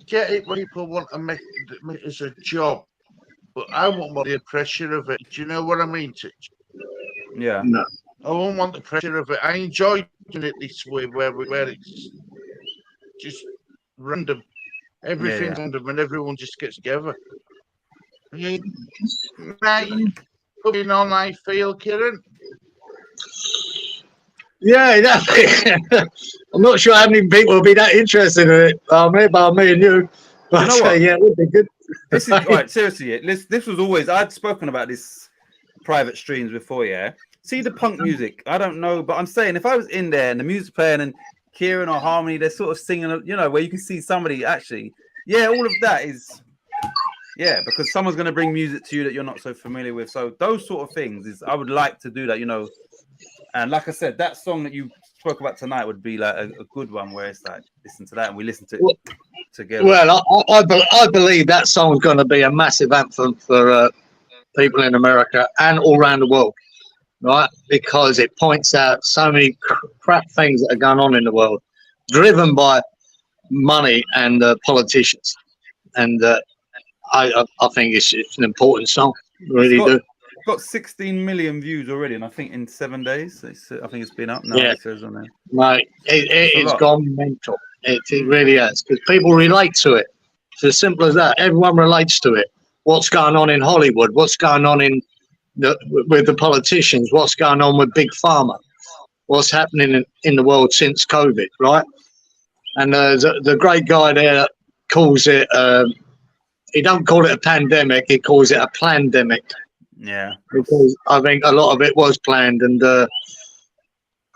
S2: it when people want to make it as a job, but I won't want the pressure of it. Do you know what I mean, Titch?
S5: Yeah.
S4: No.
S2: I won't want the pressure of it. I enjoy doing it this way, where it's just random. Everything's random, and everyone just gets together. Right, putting on I feel, Cieran.
S4: Yeah, I'm not sure how many people will be that interested in it. By me and you. But
S5: You know what?
S4: yeah, it would be good.
S5: This is right. Seriously, this was always. I'd spoken about this private streams before. Yeah. See the punk music. I don't know, but I'm saying if I was in there and the music's playing and Cieran or Harmonie, they're sort of singing, you know, where you can see somebody actually. Yeah, all of that is. Yeah, because someone's going to bring music to you that you're not so familiar with. So those sort of things is I would like to do that, you know. And like I said, that song that you spoke about tonight would be like a good one where it's like listen to that and we listen to it together.
S4: Well, I believe that song's going to be a massive anthem for people in America and all around the world, right? Because it points out so many crap things that are going on in the world, driven by money and politicians. And I think it's an important song. Really do.
S5: Got 16 million views already, and I think in 7 days, I think it's been up now.
S4: Yeah.
S5: It says on there.
S4: Mate, it's gone mental. It really has, because people relate to it. It's as simple as that. Everyone relates to it. What's going on in Hollywood? What's going on with the politicians? What's going on with Big Pharma? What's happening in the world since COVID, right? And the great guy there calls it. He don't call it a pandemic. He calls it a plandemic.
S5: Yeah,
S4: because I think a lot of it was planned, and I'm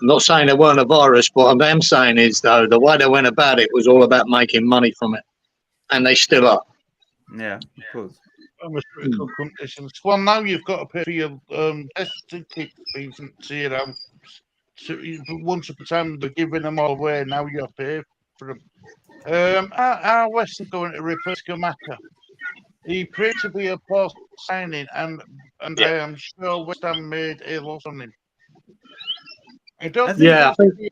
S4: not saying there weren't a virus, but what I'm saying is, though, the way they went about it was all about making money from it, and they still are.
S5: Yeah, of course.
S2: Conditions. Well, now you've got to pay for your testing kit fees and see it out. So once upon a time they're giving them all away, now you have to pay for them. Our West is going to replace Gamaka. He proved to be a poor signing, and I am sure West Ham made a loss on him. I don't think.
S4: Yeah,
S2: I think he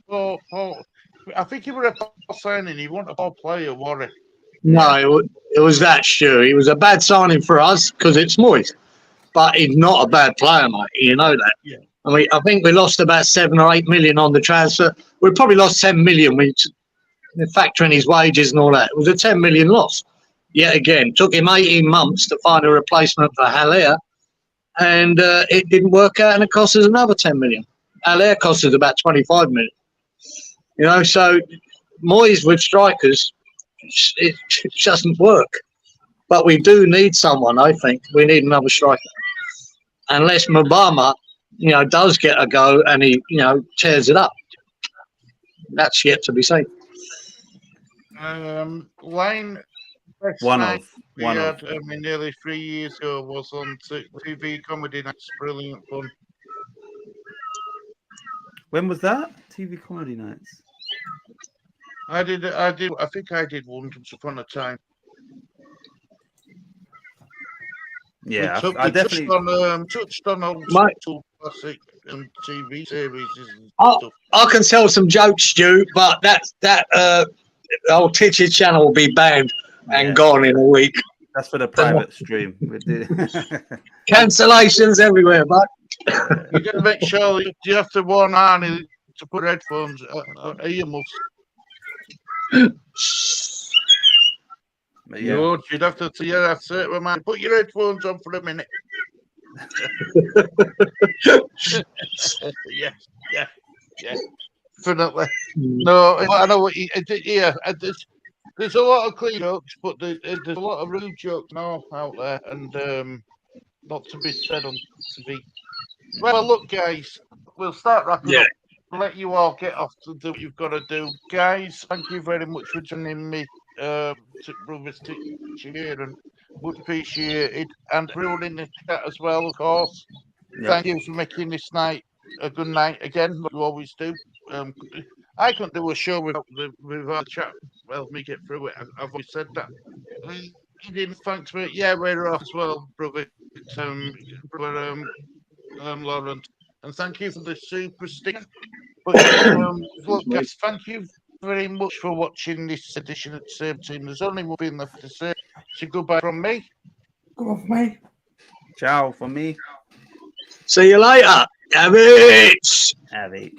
S2: was a poor signing. He wasn't a poor player, was he?
S4: No, it was that, Stu. He was a bad signing for us because it's Moyes, but he's not a bad player, mate. You know that.
S2: Yeah.
S4: I mean, I think we lost about 7 or 8 million on the transfer. We probably lost 10 million. We factor in his wages and all that. It was a 10 million loss. Yet again, took him 18 months to find a replacement for Haller, and it didn't work out, and it cost us another 10 million. Haller cost us about 25 million. You know, so Moyes with strikers, it doesn't work. But we do need someone, I think. We need another striker. Unless Mabama does get a go and he, tears it up. That's yet to be seen.
S2: Line best
S5: One
S2: night
S5: of.
S2: we had nearly 3 years ago was on TV comedy nights. Brilliant fun.
S5: When was that? TV comedy nights.
S2: I think I did once upon a time.
S5: Yeah,
S2: We
S5: definitely.
S2: touched on old
S4: Mate.
S2: school classic and TV series and
S4: I,
S2: stuff.
S4: I can tell some jokes, Stu, but that old Titch's channel will be banned and gone in a week.
S5: That's for the private stream.
S4: Cancellations everywhere, but
S2: You got to make sure you have to warn Arnie to put headphones, earmuffs.
S5: Yeah.
S2: You'd have to say to man, put your headphones on for a minute. yeah, definitely. No, I know what there's a lot of clean jokes, but there's a lot of rude jokes now out there, and not to be said on TV. Well, look, guys, we'll start wrapping up. I'll let you all get off to do what you've got to do. Guys, thank you very much for joining me, Brothers here, and would appreciate it. And everyone in the chat as well, of course.
S5: Yeah.
S2: Thank you for making this night a good night again, like you always do. I couldn't do a show without the chat. Well, me get through it. I've always said that. Thanks for it. Yeah, we're off as well, brother. Laurent, and thank you for the super sticker. But look, guys, thank you very much for watching this edition of the Same Team. There's only one thing left to say. So goodbye from me.
S3: Goodbye from me.
S5: Ciao from me.
S4: see you later. Have it.
S5: Have it.